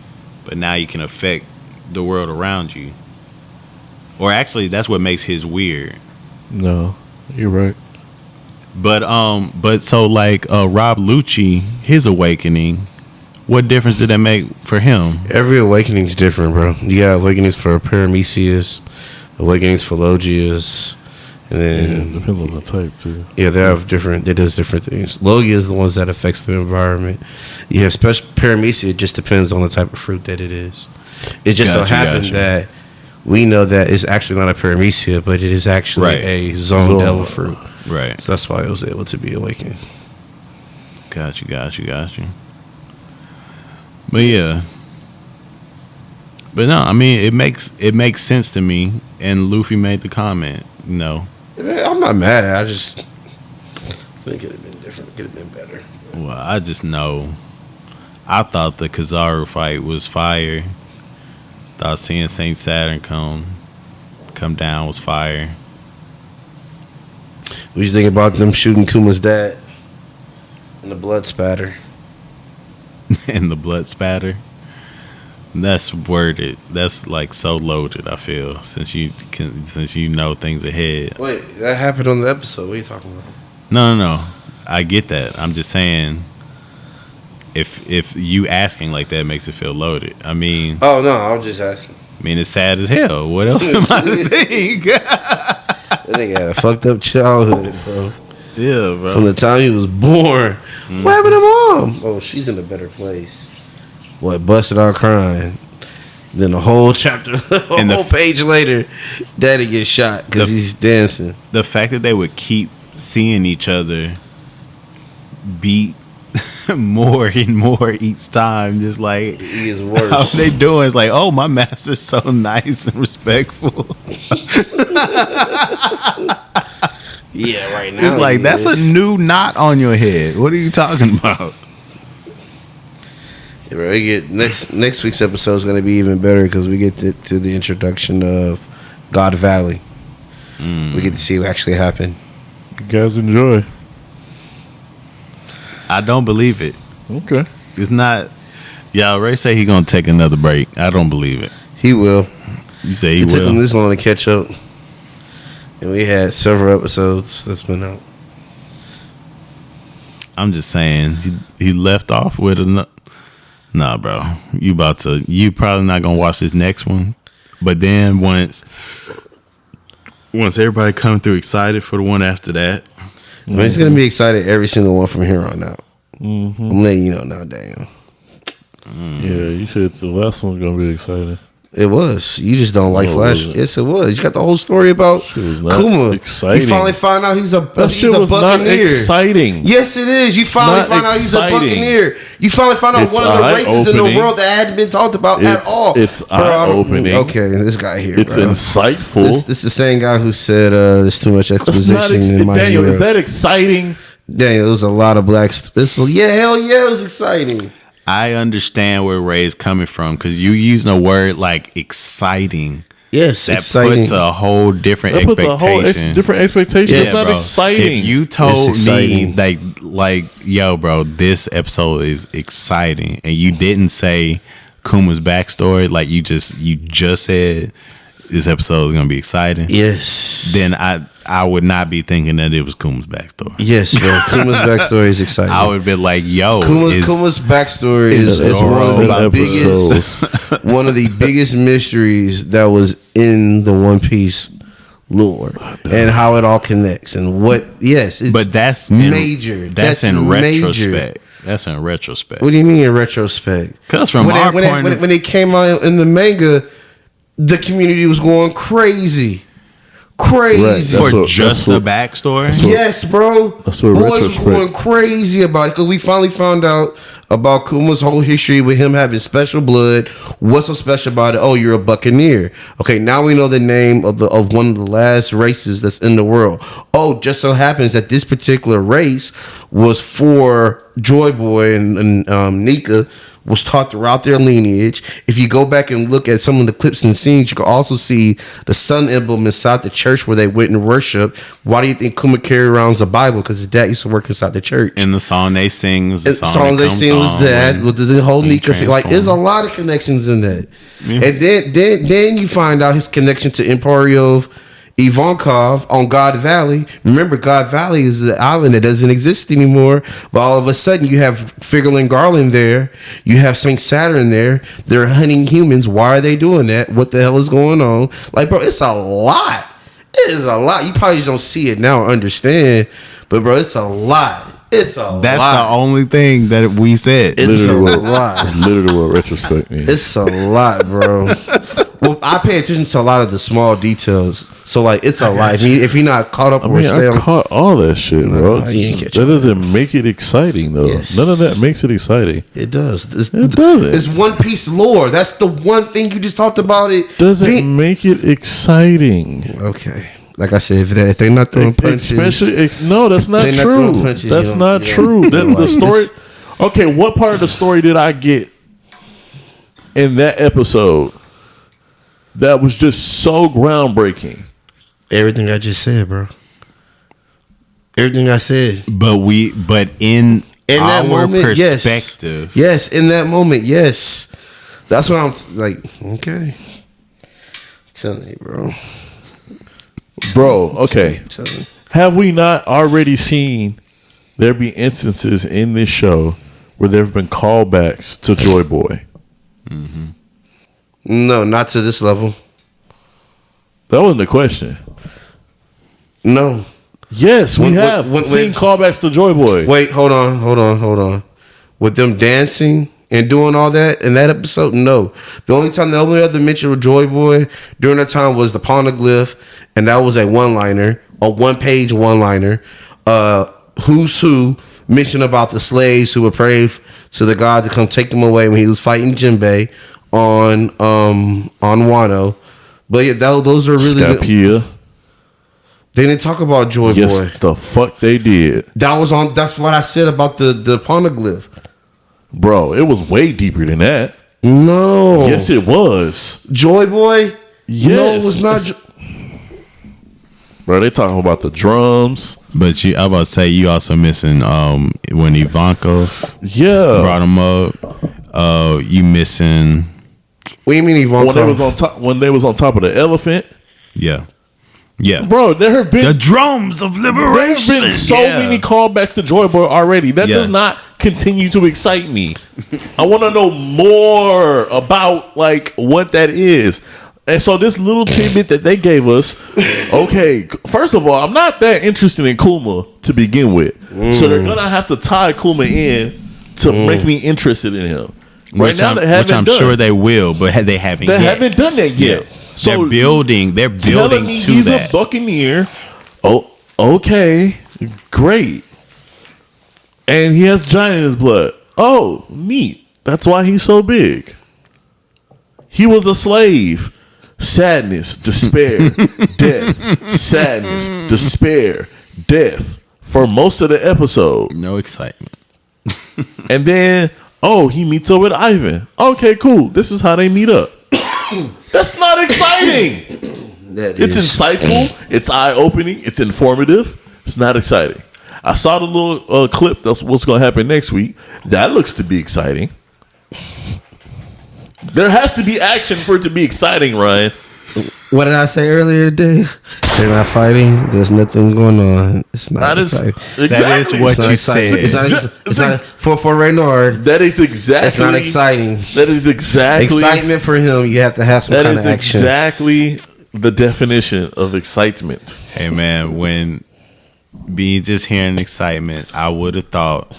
but now you can affect the world around you. Or actually, that's what makes his weird. No, you're right. But so like Rob Lucci, his awakening, what difference did that make for him? Every awakening's different, bro. You got awakenings for Parametheus, awakenings for Logias, and then Depends on the type too. Yeah, they have different. It does different things. Logia is the ones that affects the environment. You have special Paramecia. It just depends on the type of fruit that it is. It just so happened that we know that it's actually not a paramecia, but it is actually a zone devil fruit. Right. So that's why it was able to be awakened. Got you. But yeah. But no, I mean it makes sense to me. And Luffy made the comment, you know. I'm not mad at it. I just think it'd have been different. It could have been better. Well, I just know. I thought the Kizaru fight was fire. Thought seeing Saint Saturn come down was fire. What you think about them shooting Kuma's dad and the blood spatter? And the blood spatter. That's worded. That's like so loaded. I feel since you know things ahead. Wait, that happened on the episode. What are you talking about? No. I get that. I'm just saying. If you asking like that makes it feel loaded. I mean. Oh no, I was just asking. I mean, it's sad as hell. What else am I to think? That nigga had a fucked up childhood, bro. Yeah, bro. From the time he was born. What happened to mom? Oh, she's in a better place. Boy, busted out crying. Then a whole chapter, whole page later, daddy gets shot because he's dancing. The fact that they would keep seeing each other beat more and more each time, just like he is worse. How they doing? It's like, oh, my master's so nice and respectful. Yeah, right now it's like that's a new knot on your head. What are you talking about? Yeah, bro, we get next week's episode is going to be even better because we get to the introduction of God Valley. We get to see what actually happened. You guys enjoy. I don't believe it. Okay. It's not. Y'all Ray say he gonna take another break. I don't believe it. He will. You say he it will. took him this long to catch up, and we had several episodes that's been out. I'm just saying he left off with a. Nah, bro. You probably not gonna watch this next one, but then once everybody come through excited for the one after that. I mean, it's gonna be excited every single one from here on out. I'm letting you know now, Daniel. Yeah, you said the last one's gonna be exciting. It was. You just don't like Flash. Yes, it was. You got the whole story about Kuma. Exciting. You finally find out he's a shit was Buccaneer. Not exciting. Yes, it is. You finally find out he's a Buccaneer. You finally find out one of the races in the world that hadn't been talked about at all. It's eye-opening. Okay, this guy here. It's insightful. This is the same guy who said there's too much exposition in my Daniel, hero. is that exciting? Daniel, there was a lot of blacks. Hell yeah, it was exciting. I understand where Ray's coming from because you using a word like exciting. Yes, that exciting. puts a whole different expectation. Different expectation. Yeah, it's not bro. exciting. If you told me like, yo, bro, this episode is exciting, and you didn't say Kuma's backstory, like you just said this episode is gonna be exciting. Yes. Then I would not be thinking that it was Kuma's backstory. Yes, bro. Kuma's backstory is exciting. I would be like, yo, Kuma's backstory is one of the biggest mysteries that was in the One Piece lore and how it all connects and what. Yes, it's but that's major. That's in retrospect. That's in retrospect. What do you mean in retrospect? Because from when it came out in the manga, the community was going crazy. Right. For just the backstory? Yes, bro. That's what Boys was going crazy about it because we finally found out about Kuma's whole history with him having special blood. What's so special about it? Oh, you're a Buccaneer. Okay, now we know the name of one of the last races that's in the world. Oh, just so happens that this particular race was for Joy Boy and Nika. Was taught throughout their lineage. If you go back and look at some of the clips and scenes, you can also see the sun emblem inside the church where they went and worship. Why do you think Kuma carried around a Bible? Because his dad used to work inside the church. And the song they sing was the song they sing was that with the whole Nika thing. Like, there's a lot of connections in that. Yeah. And then you find out his connection to Emporio Ivankov on God Valley. Remember, God Valley is an island that doesn't exist anymore. But all of a sudden, you have Figurlin Garland there. You have Saint Saturn there. They're hunting humans. Why are they doing that? What the hell is going on? Like, bro, it's a lot. It is a lot. You probably just don't see it now or understand. But, bro, it's a lot. It's a lot. That's the only thing that we said. It's literally a lot. It's literally what retrospect means. It's a lot, bro. Well, I pay attention to a lot of the small details. So like, it's a lot. If you're not caught up, I caught all that shit, bro. That doesn't make it exciting, though. Yes. None of that makes it exciting. It does. It doesn't. It's One Piece lore. That's the one thing you just talked about. It doesn't make it exciting. Okay. Like I said, if they're not throwing punches, no, that's not true. That's not true. The story. Okay, what part of the story did I get in that episode that was just so groundbreaking? Everything I just said, bro. Everything I said. But in that moment, perspective, yes, in that moment, yes. That's what I'm like. Okay, telling you, bro. Okay. Have we not already seen there be instances in this show where there have been callbacks to Joy Boy? Mm-hmm. No, not to this level. That wasn't the question. No. Yes, we have seen callbacks to Joy Boy. Wait, hold on. With them dancing and doing all that in that episode, no. The only other mention of Joy Boy during that time was the Poneglyph, and that was a one-page one-liner. Who's Who mention about the slaves who would pray to the god to come take them away when he was fighting Jinbei on Wano. But yeah, those are really Scapia. They didn't talk about Joy Boy. Yes, the fuck they did. That's what I said about the Poneglyph. Bro, it was way deeper than that. No. Yes, it was. Joy Boy? Yes. No, it was not. Bro, they talking about the drums. But I about to say you also missing when Ivanka brought him up. You missing. What do you mean Ivanka? When they was on top of the elephant. Yeah. Bro, there have been the drums of liberation. There have been so many callbacks to Joy Boy already. That does not continue to excite me. I want to know more about like what that is. And so this little tidbit that they gave us, okay, first of all, I'm not that interested in Kuma to begin with. So they're going to have to tie Kuma in to make me interested in him. Right now, they haven't done. Which I'm sure they will, but they haven't They haven't done that yet. So they're building to he's that. A Buccaneer. Oh, okay. Great. And he has giant in his blood. Oh, neat. That's why he's so big. He was a slave. Sadness, despair, death. Sadness, despair, death. For most of the episode. No excitement. And then, he meets up with Ivan. Okay, cool. This is how they meet up. That's not exciting. It's insightful. It's eye-opening. It's informative. It's not exciting. I saw the little clip. That's what's going to happen next week. That looks to be exciting. There has to be action for it to be exciting, Ryan. What did I say earlier today? They're not fighting. There's nothing going on. It's not exciting. That is what you said. It's not for Reynard. That is exactly. It's not exciting. That is exactly excitement for him. You have to have some kind of action. That is exactly the definition of excitement. Hey man, when just hearing excitement, I would have thought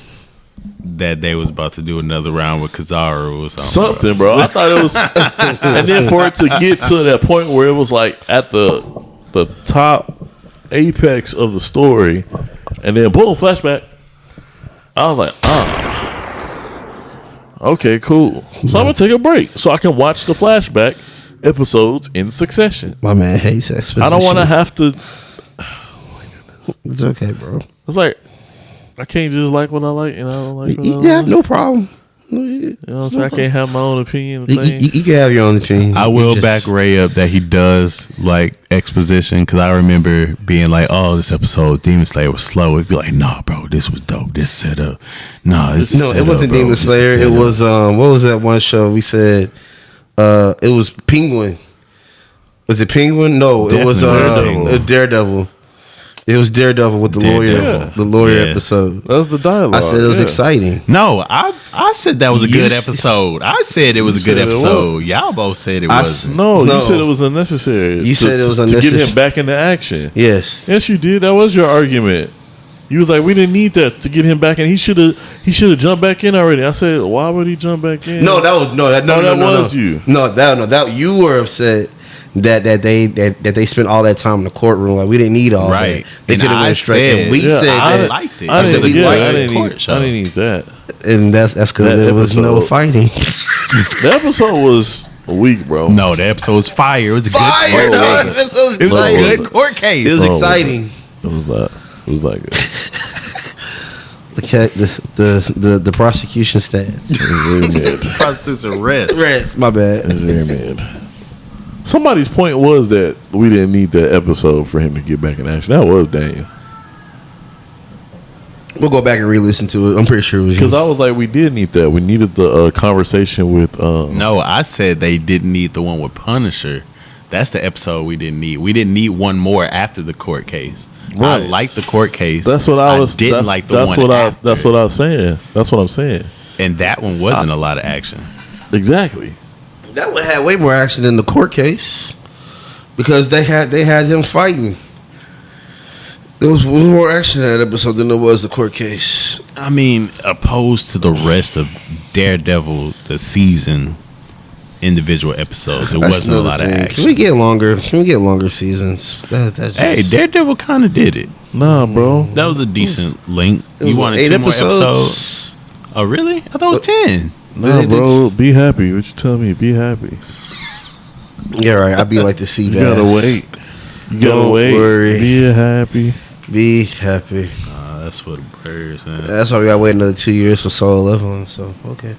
that they was about to do another round with Kizaru or something, bro. I thought it was, and then for it to get to that point where it was like at the top apex of the story, and then boom, flashback. I was like, okay, cool. So I'm gonna take a break so I can watch the flashback episodes in succession. My man hates exposition. I don't want to have to. It's okay, bro. It's like I can't just like what I like and I don't like what I don't like. No problem. You know what I'm saying? I can't have my own opinion. You can have your own opinion. I will back Ray up that he does like exposition because I remember being like, "Oh, this episode Demon Slayer was slow." It'd be like, "Nah, bro, this was dope. This setup." It wasn't Demon Slayer. It was what was that one show we said? It was Penguin. Was it Penguin? No, it was Daredevil. It was Daredevil with the lawyer episode. That was the dialogue. I said it was exciting. No, I said that was a good episode. I said it was a good episode. Y'all both said it wasn't. No, you said it was unnecessary. You said it was unnecessary to get him back into action. Yes, you did. That was your argument. He was like, we didn't need that to get him back in. He should have jumped back in already. I said, why would he jump back in? No, that was was you. That you were upset that they spent all that time in the courtroom. Like we didn't need all that. They could have went straight. And we said I liked it. I didn't I need that. And that's because there was no fighting. The episode was weak, bro. No, the episode was fire. It was a good Fire, court dog. case. It was It was a exciting. good court case. It was No, exciting. It was not. It was not good. The prosecution stance. It was very mid. Prostitutes arrest. Rest, my bad. It was very mid. Somebody's point was that we didn't need that episode for him to get back in action. That was Daniel. We'll go back and re-listen to it. I'm pretty sure it was you. Because I was like, we did need that. We needed the conversation with. No, I said they didn't need the one with Punisher. That's the episode we didn't need. We didn't need one more after the court case. Right. I liked the court case. That's what I was. didn't like the one after. That's what I was saying. That's what I'm saying. And that one wasn't a lot of action. Exactly. That one had way more action than the court case because they had him fighting. There was more action in that episode than there was the court case. I mean, opposed to the rest of Daredevil, the season individual episodes, it That's wasn't a another lot of thing. action. Can we get longer seasons? That's just, Hey, Daredevil kind of did it. Nah, bro. That was a decent link. it was You wanted 8 two more episodes? Oh, really? I thought it was 10. Nah, bro. Be happy. What you tell me? Be happy. Yeah, right. I'd be like the sea You bass. gotta wait. You gotta Don't wait. worry. Be happy. Be happy. That's for the birds, man. That's why we gotta wait another 2 years for Solo Leveling. So okay.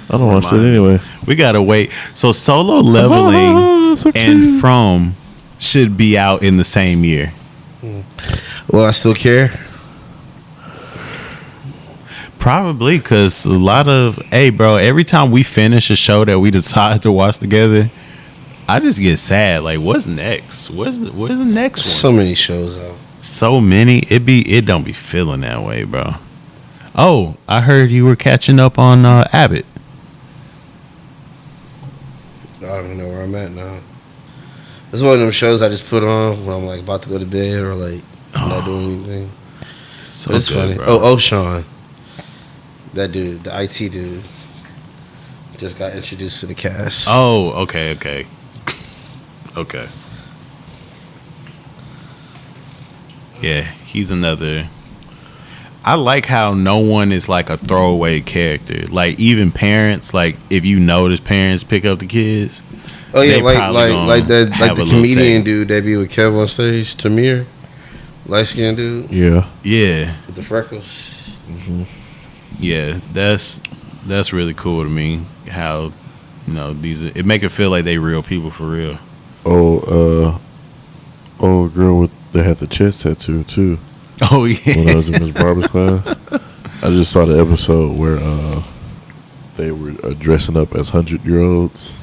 I don't watch that anyway. We gotta wait. So Solo Leveling so and cute. From should be out in the same year. Well, I still care. Probably because a lot of bro, every time we finish a show that we decide to watch together, I just get sad. Like, what's next? Where's the next one? So many shows out. So many. It don't be feeling that way, bro. Oh, I heard you were catching up on Abbott. I don't even know where I'm at now. It's one of them shows I just put on when I'm like about to go to bed or like not doing anything. So But it's good, funny. bro. Oh, Sean. That dude, the IT dude, just got introduced to the cast. Oh, okay. Yeah, he's another. I like how no one is like a throwaway character. Like even parents, like if you notice parents pick up the kids. Oh yeah, they probably gonna like the have a little comedian segment. dude that be with Kev on stage, Tamir, light skinned dude Yeah. Yeah, with the freckles. yeah, that's really cool to me. How these it make it feel like they real people for real. Old girl that had the chest tattoo too. Oh yeah, When I was in Miss Barbara's class, I just saw the episode where they were dressing up as 100-year-olds.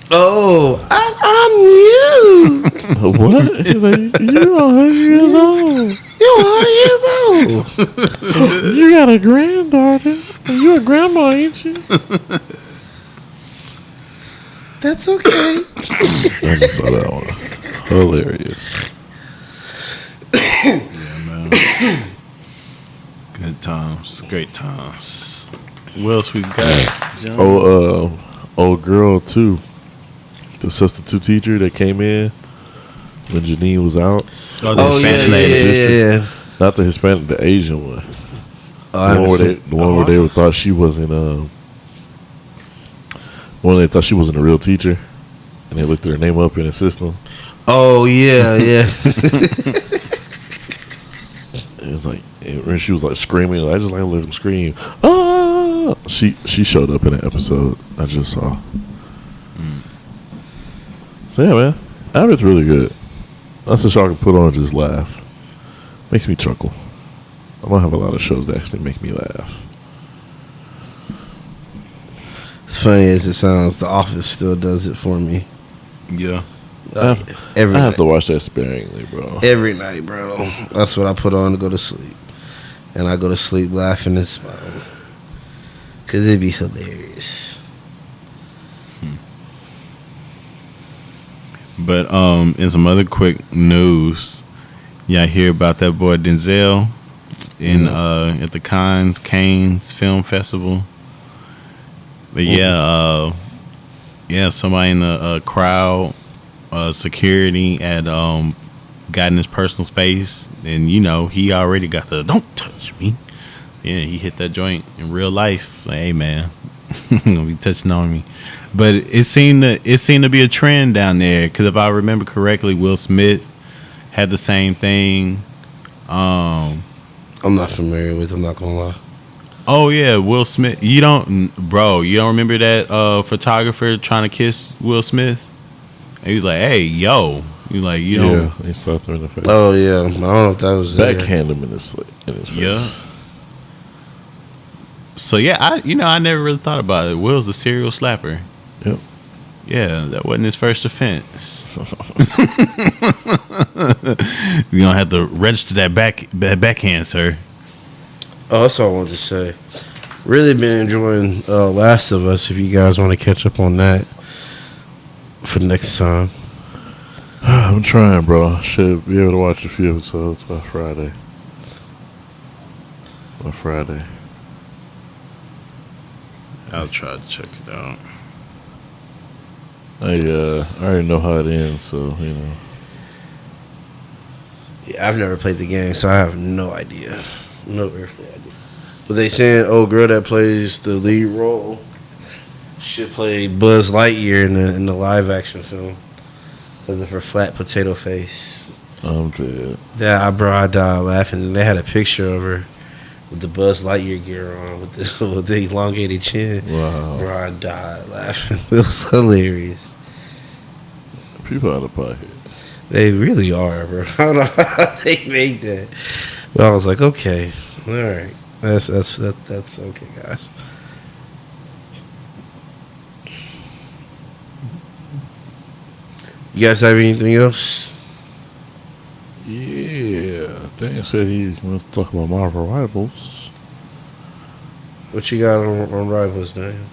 Oh, I'm you. What? He's like, you're 100 years old. You're 100 years old. You got a granddaughter. You a grandma, ain't you? That's okay. I just saw that one. Hilarious. good times, great times. What else we got? John? Old girl too. The substitute teacher that came in when Janine was out. Oh yeah. Not the Hispanic, the Asian one. Oh, The one where they thought she wasn't. One they thought she wasn't a real teacher, and they looked her name up in the system. Oh yeah. It's like when she was like screaming, I just like let them scream. Ah! She showed up in an episode I just saw. So yeah, man, Abbott's really good. That's a show I can put on and just laugh. Makes me chuckle. I don't have a lot of shows that actually make me laugh. As funny as it sounds, The Office still does it for me. Yeah. I Every have night. to watch that sparingly, bro. Every night, bro. That's what I put on to go to sleep. And I go to sleep laughing and smiling. Because it'd be hilarious. But in some other quick news, y'all hear about that boy Denzel in at the Cannes Film Festival. But yeah, somebody in the crowd, security had got in his personal space, and he already got the "don't touch me." Yeah, he hit that joint in real life. Like, hey man, gonna be touching on me. But it seemed to be a trend down there, because if I remember correctly, Will Smith had the same thing. I'm not familiar with. I'm not gonna lie. Oh yeah, Will Smith. You don't remember that photographer trying to kiss Will Smith? And he was like, "Hey, yo." He like, you know. Yeah, he slapped him in the face. Oh yeah, I don't know if that was backhand him in his face. Yeah. So yeah, I never really thought about it. Will's a serial slapper. Yep. Yeah, that wasn't his first offense. You're gonna have to register that backhand, sir. Oh, that's all I wanted to say. Really been enjoying Last of Us. If you guys want to catch up on that for next time. I'm trying, bro. I should be able to watch a few episodes by Friday. I'll try to check it out. I already know how it ends, so Yeah, I've never played the game, so I have no idea. No earthly idea. But they saying, girl that plays the lead role should play Buzz Lightyear in the live action film because of her flat potato face. I'm dead. I died laughing. They had a picture of her with the Buzz Lightyear gear on with the elongated chin. Wow. Bro, I died laughing. It was hilarious. People out of pocket. They really are, bro. I don't know how they make that. But I was like, okay, all right, that's okay, guys. You guys have anything else? Yeah, Dan said he wants to talk about Marvel Rivals. What you got on Rivals, Daniel?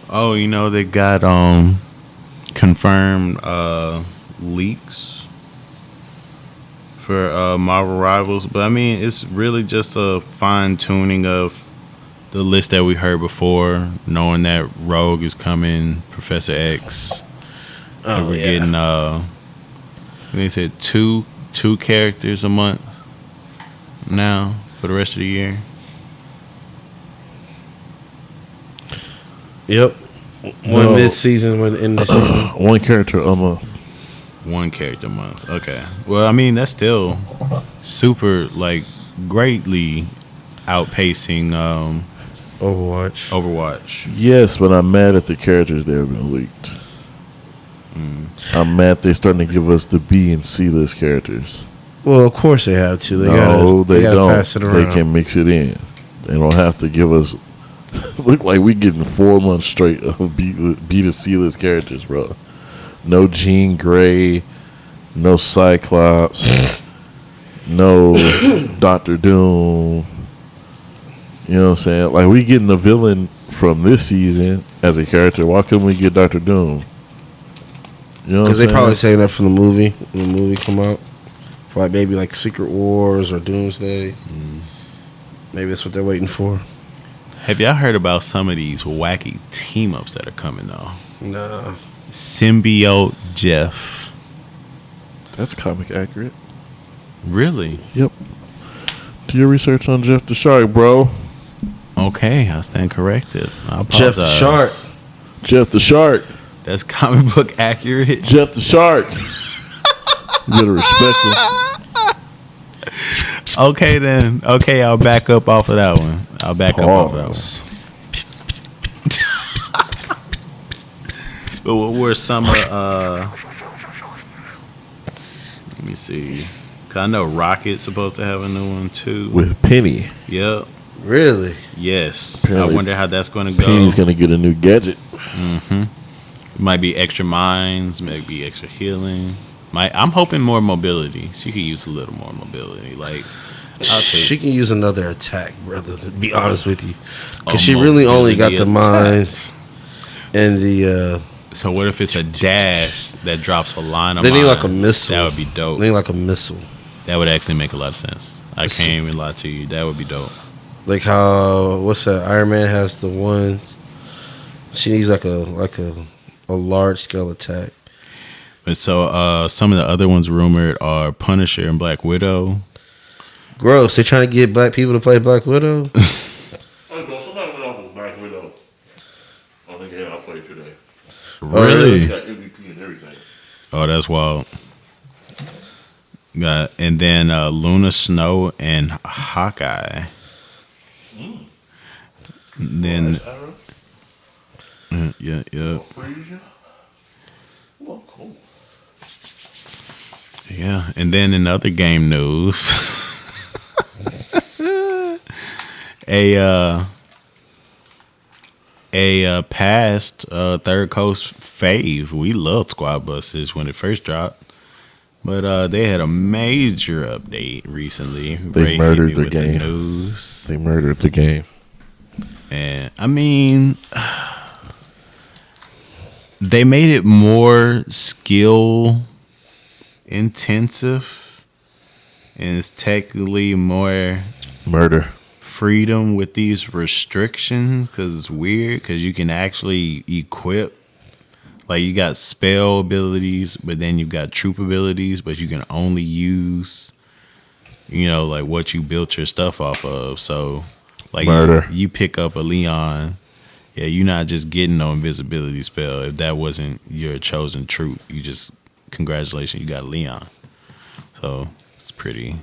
Oh, they got confirmed leaks for Marvel Rivals, but I mean it's really just a fine tuning of the list that we heard before, knowing that Rogue is coming, Professor X. Oh, we're yeah. getting they said two characters a month now for the rest of the year. Yep. One mid-season, one end of season. One character a month. One character a month. Okay. Well, I mean that's still super greatly outpacing Overwatch. Yes, but I'm mad at the characters that have been leaked. I'm mad they're starting to give us the B and C list characters. Well, of course they have to. They don't. Pass it around. They can mix it in. They don't have to give us. Look like we getting 4 months straight of B to C list characters, bro. No Jean Grey, no Cyclops, no Doctor Doom. You know what I'm saying? Like, we getting a villain from this season as a character. Why couldn't we get Doctor Doom? You know what I'm saying? Because they probably saying that for the movie. When the movie come out. For maybe Secret Wars or Doomsday. Maybe that's what they're waiting for. Have y'all heard about some of these wacky team-ups that are coming, though? Nah. Symbiote Jeff. That's comic accurate. Really? Yep. Do your research on Jeff the Shark, bro. Okay, I stand corrected. I apologize. Jeff the Shark. Jeff the Shark. That's comic book accurate. Jeff the Shark. You better respect him. Okay, then. Okay, I'll back up off of that one. I'll back up off of that one. But what were some let me see. Cause I know Rocket's supposed to have a new one too. With Penny. Yep. Really? Yes. Apparently, I wonder how that's going to go. Penny's going to get a new gadget. Might be extra minds, maybe extra healing. I'm hoping more mobility. She could use a little more mobility. She can use another attack, brother, to be honest with you. Because A she really only got mobility the attack. mines and the... So what if it's a dash that drops a line of They need mines? a missile. That would be dope. They need a missile. That would actually make a lot of sense. I can't even lie to you. That would be dope. Like how what's that? Iron Man has the ones. She needs like a large scale attack. And so some of the other ones rumored are Punisher and Black Widow. Gross. They trying to get black people to play Black Widow. Hey, bro, somebody went off with Black Widow on the game I played today. Really? Got MVP and everything. Oh, that's wild. And then Luna Snow and Hawkeye. Then yeah. Well, cool. Yeah, and then in other game news, a past Third Coast fave. We loved Squad Busters when it first dropped, but they had a major update recently. They murdered the game. News. They murdered the game. And I mean, they made it more skill intensive, and it's technically more Murder. freedom with these restrictions, because it's weird because you can actually equip, like you got spell abilities, but then you got troop abilities, but you can only use, like what you built your stuff off of. So like Murder. You pick up a Leon, yeah, you're not just getting no invisibility spell. If that wasn't your chosen troop, you just, congratulations, you got a Leon. So it's pretty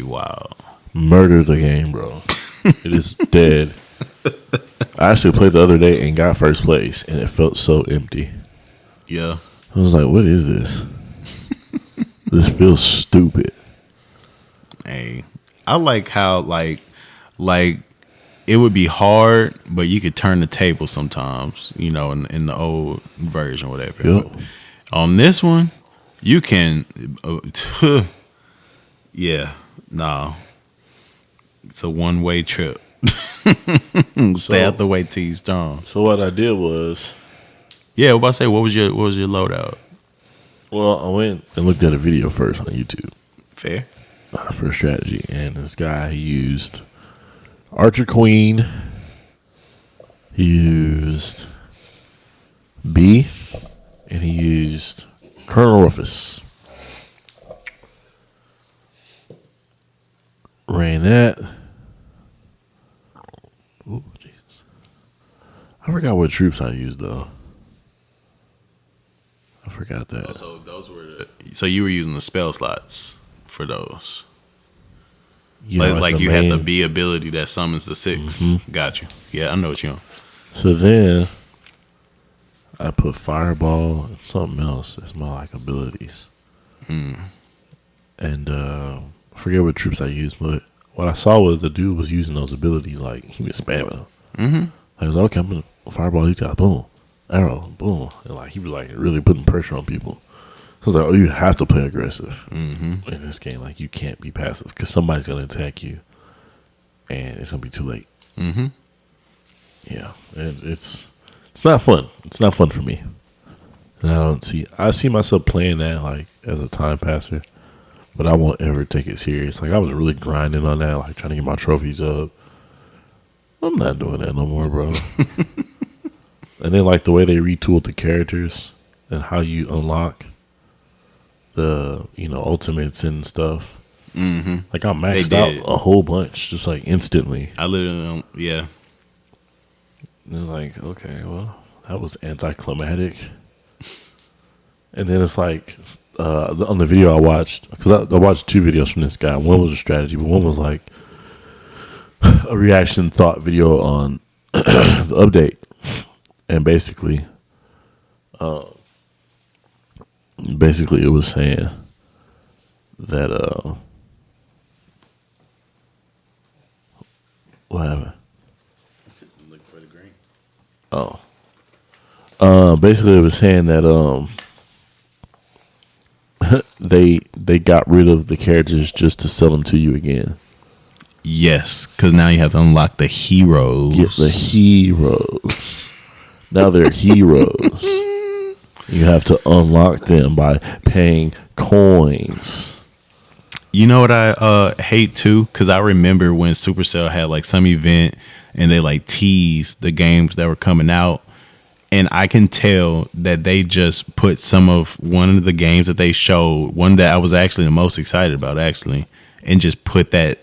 wild. Murder the game, bro. It is dead. I actually played the other day and got first place, and it felt so empty. Yeah. I was like, what is this? This feels stupid. Hey, I like how like it would be hard, but you could turn the table sometimes, in the old version or whatever. Yep. On this one, you can yeah, no. It's a one-way trip. Stay out the way till you strong. So what I did was, Yeah, what about to say, what was your loadout? well, I went and looked at a video first on YouTube Fair. for strategy, and this guy, he used Archer Queen, he used B, and he used Colonel Rufus. Ran that. Oh, Jesus. I forgot what troops I used, though. I forgot that. So those were so you were using the spell slots for those. Yeah, Like the you had the main- B ability that summons the 6. Got you. Yeah, I know what you're on. So then I put Fireball and something else as my abilities. And I forget what troops I used, but what I saw was the dude was using those abilities, like he was spamming them. I was like, okay, I'm gonna Fireball these guys, boom, arrow, boom, and like he was like really putting pressure on people. So I was like, oh, you have to play aggressive in this game. Like you can't be passive because somebody's gonna attack you, and it's gonna be too late. Yeah, and it's not fun. It's not fun for me, and I see myself playing that like as a time passer, but I won't ever take it serious. Like I was really grinding on that, like trying to get my trophies up. I'm not doing that no more, bro. And then like the way they retooled the characters and how you unlock the ultimates and stuff. Like I maxed out a whole bunch just like instantly. I literally yeah. And it's like, okay, well, that was anticlimactic. And then it's like, on the video I watched, because I watched 2 videos from this guy. One was a strategy, but one was like a reaction thought video on the update. And basically it was saying that, what happened? Look for the green. Basically it was saying that they got rid of the characters just to sell them to you again. Yes, because now you have to unlock the heroes. Get the heroes. Now they're heroes. You have to unlock them by paying coins. You know what I hate too? Because I remember when Supercell had like some event and they like teased the games that were coming out. And I can tell that they just put one of the games that they showed, one that I was actually the most excited about, actually, and just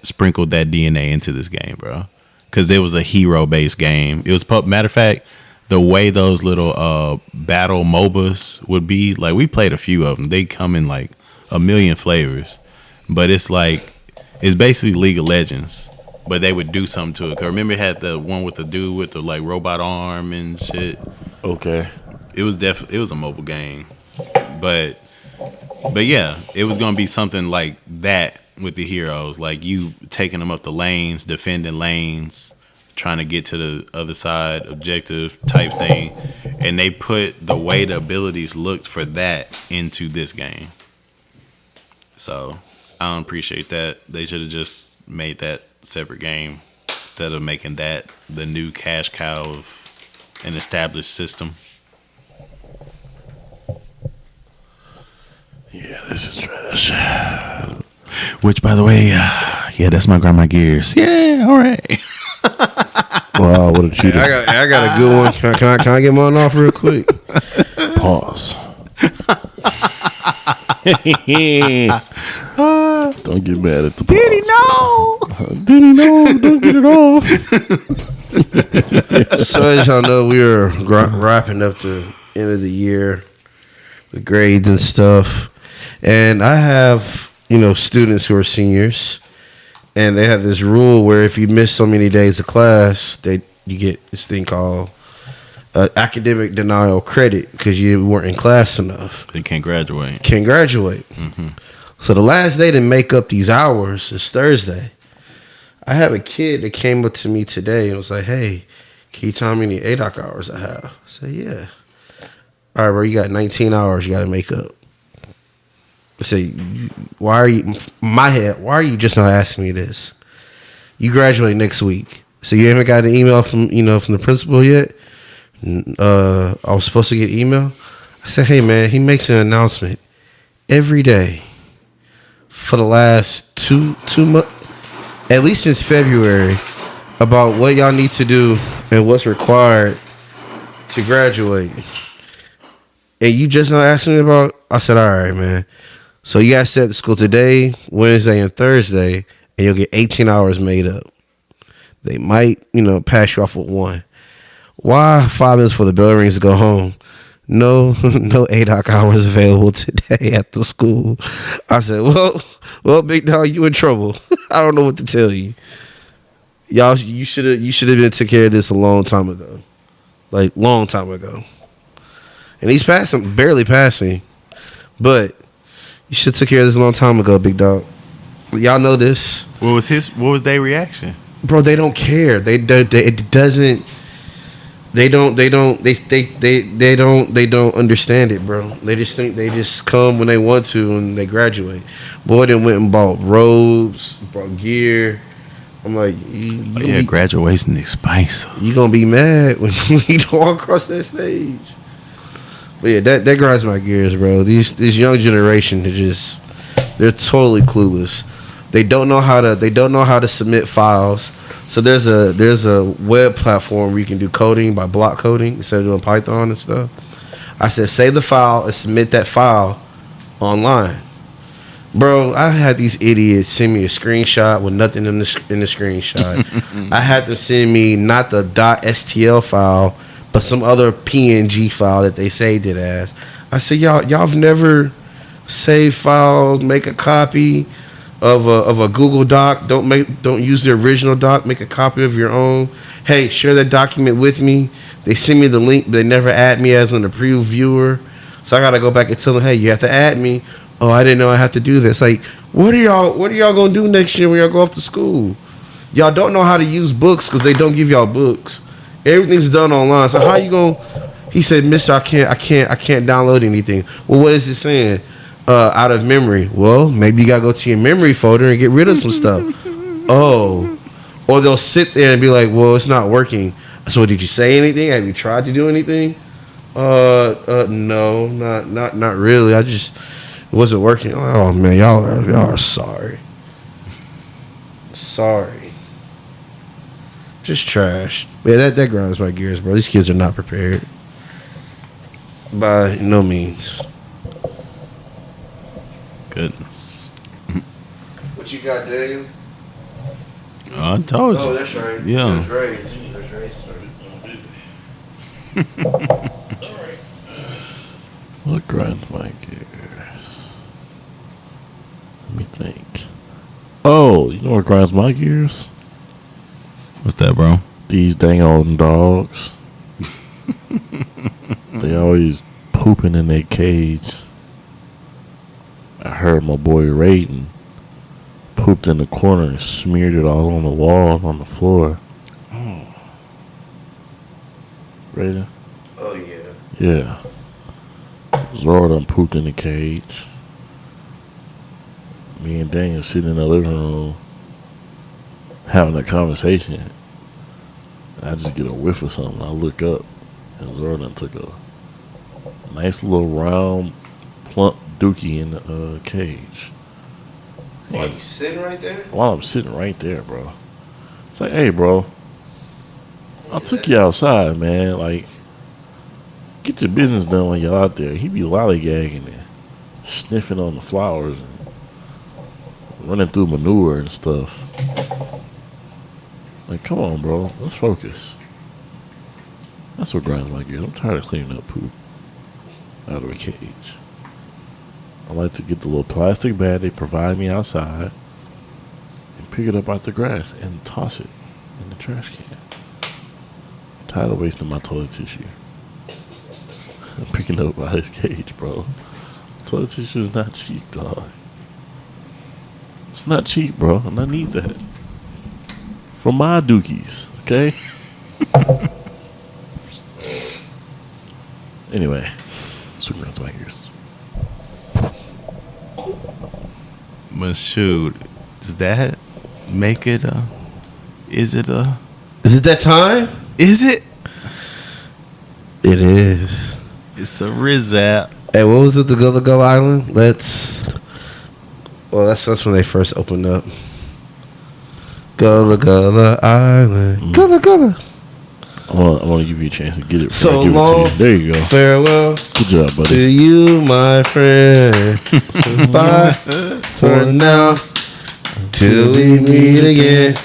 sprinkled that DNA into this game, bro. Because there was a hero-based game. It was, matter of fact, the way those little battle MOBAs would be, like, we played a few of them. They come in like a million flavors. But it's like, it's basically League of Legends. But they would do something to it. 'Cause remember it had the one with the dude with the like robot arm and shit. Okay. It was a mobile game. But yeah, it was gonna be something like that with the heroes. Like you taking them up the lanes, defending lanes, trying to get to the other side, objective type thing. And they put the way the abilities looked for that into this game. So I don't appreciate that. They should have just made that separate game instead of making that the new cash cow of an established system. Yeah, this is trash. Which, by the way, yeah, that's my grandma gears. Yeah, all right. Wow, what a cheater. I got a good one. Can I get mine off real quick? Pause. Don't get mad at the pause. Diddy, no. Don't get it off. So as y'all know, we are wrapping up the end of the year, the grades and stuff. And I have, students who are seniors, and they have this rule where if you miss so many days of class, you get this thing called academic denial credit because you weren't in class enough. They can't graduate. Mm-hmm. So the last day to make up these hours is Thursday. I have a kid that came up to me today and was like, "Hey, can you tell me how many ADOC hours I have?" I said, "Yeah." "All right, bro, you got 19 hours you got to make up." I said, "Why are you just not asking me this? You graduate next week, so you haven't got an email from the principal yet?" I was supposed to get email. I said, "Hey man, he makes an announcement every day for the last two months, at least since February, about what y'all need to do and what's required to graduate. And you just not asking me about." I said, "All right, man. So you guys set the school today, Wednesday, and Thursday, and you'll get 18 hours made up. They might, pass you off with one. Why 5 minutes before the bell rings to go home? No ADOC hours available today at the school." I said, well, big dog, you in trouble. I don't know what to tell you. Y'all, you should have been took care of this a long time ago. Like, long time ago. And he's barely passing. But you should have took care of this a long time ago, big dog. Y'all know this. What was their reaction? Bro, they don't care. They don't understand it, bro. They just think they just come when they want to and they graduate. Boy, they went and bought robes, brought gear. I'm like, graduation expensive. You gonna be mad when you walk across that stage. But yeah, that grinds my gears, bro. These young generation, they're totally clueless. They don't know how to submit files. So there's a web platform where you can do coding by block coding instead of doing Python and stuff. I said, save the file and submit that file online. Bro, I had these idiots send me a screenshot with nothing in the screenshot. I had them send me not the .stl file, but some other PNG file that they saved it as. I said, y'all have never saved files, make a copy of a Google Doc. Don't use the original doc. Make a copy of your own. Hey, share that document with me. They send me the link, but they never add me as an approved viewer. So I gotta go back and tell them, hey, you have to add me. Oh, I didn't know I have to do this. Like, what are y'all gonna do next year when y'all go off to school? Y'all don't know how to use books because they don't give y'all books. Everything's done online. So how you gonna? He said, "Mister, I can't download anything." Well, what is it saying? Out of memory. Well, maybe you gotta go to your memory folder and get rid of some stuff. Oh, or they'll sit there and be like, "Well, it's not working." So, did you say anything? Have you tried to do anything? No, not really. It wasn't working. Oh man, y'all are sorry. Sorry. Just trash. Yeah, that grinds my gears, bro. These kids are not prepared. By no means. Goodness. What you got, Daniel? I told you. Oh, that's right. Yeah. That's right. That's right. Alright. What grinds my gears? Let me think. Oh, you know what grinds my gears? What's that, bro? These dang old dogs. They always pooping in their cage. I heard my boy Raiden pooped in the corner and smeared it all on the wall and on the floor. Oh. Raiden? Oh, yeah. Yeah. Zoro done pooped in the cage. Me and Daniel sitting in the living room having a conversation. I just get a whiff of something. I look up and Zoro done took a nice little round plump dookie in the cage. Are you sitting right there? While I'm sitting right there, bro. It's like, hey, bro, I took you outside, man. Like, get your business done when you're out there. He be lollygagging and sniffing on the flowers and running through manure and stuff. Like, come on, bro. Let's focus. That's what grinds my gears. I'm tired of cleaning up poop out of a cage. I like to get the little plastic bag they provide me outside and pick it up out the grass and toss it in the trash can. I'm tired of wasting my toilet tissue. I'm picking it up out his cage, bro. Toilet tissue is not cheap, dog. It's not cheap, bro, and I need that. For my dookies, okay? Anyway, super grinds my gears. But shoot, does that make it is it that time? is it? It is. It's a Rizap. Hey, what was it? The Gullah Gullah Island? Well, that's when they first opened up. Gullah Gullah Island. Gullah Gullah. I want to give you a chance to get it. So before I give long. it to you. There you go. Farewell Good job, to buddy. you, my friend. Goodbye for now. Till we meet again.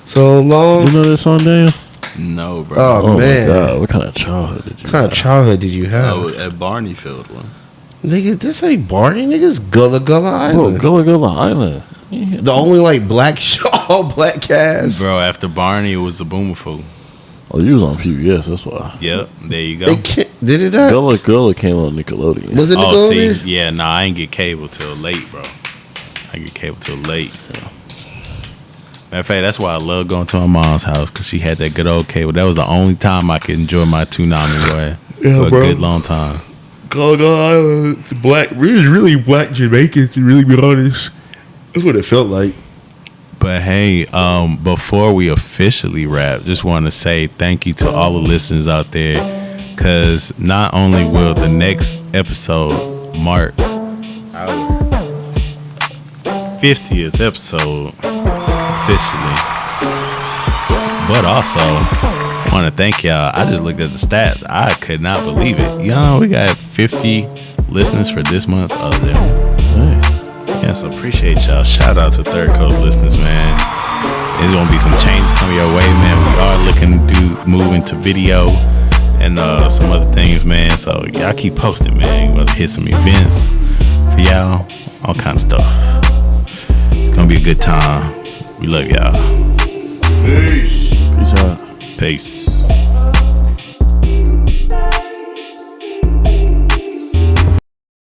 So long. You know that song, Daniel? No, bro. Oh, man. my God. What kind of childhood did you What kind of childhood did you have? Oh, at Barneyfield one. Nigga, this ain't Barney. Nigga's Gullah Gullah Bro, Island. Gullah Gullah Island. Yeah. The only like black all black cast. Bro, after Barney, it was the Boomerfoo. Oh, you was on PBS, that's why. Yep, there you go. They can't, did it not? Gullah Gullah came on Nickelodeon. Was it Oh, see, Nickelodeon? yeah, nah, I ain't get cable till late, bro. I get cable till late. Matter of fact, that's why I love going to my mom's house, because she had that good old cable. That was the only time I could enjoy my Toonami, boy. Yeah, for a bro. good long time. Gullah Gullah Island. It's black. Really black Jamaicans, to really be honest. That's what it felt like. But hey, before we officially wrap, just want to say thank you to all the listeners out there, because not only will the next episode mark our 50th episode officially, but also want to thank y'all. I just looked at the stats. I could not believe it. You know, we got 50 listeners for this month of them. Nice. Yes, appreciate y'all. Shout out to Third Coast listeners, man. There's gonna be some changes coming your way, man. We are looking to move into video and some other things, man. So y'all keep posting, man. We'll hit some events for y'all, all kind of stuff. It's gonna be a good time. We love y'all. Peace. Peace out. Peace.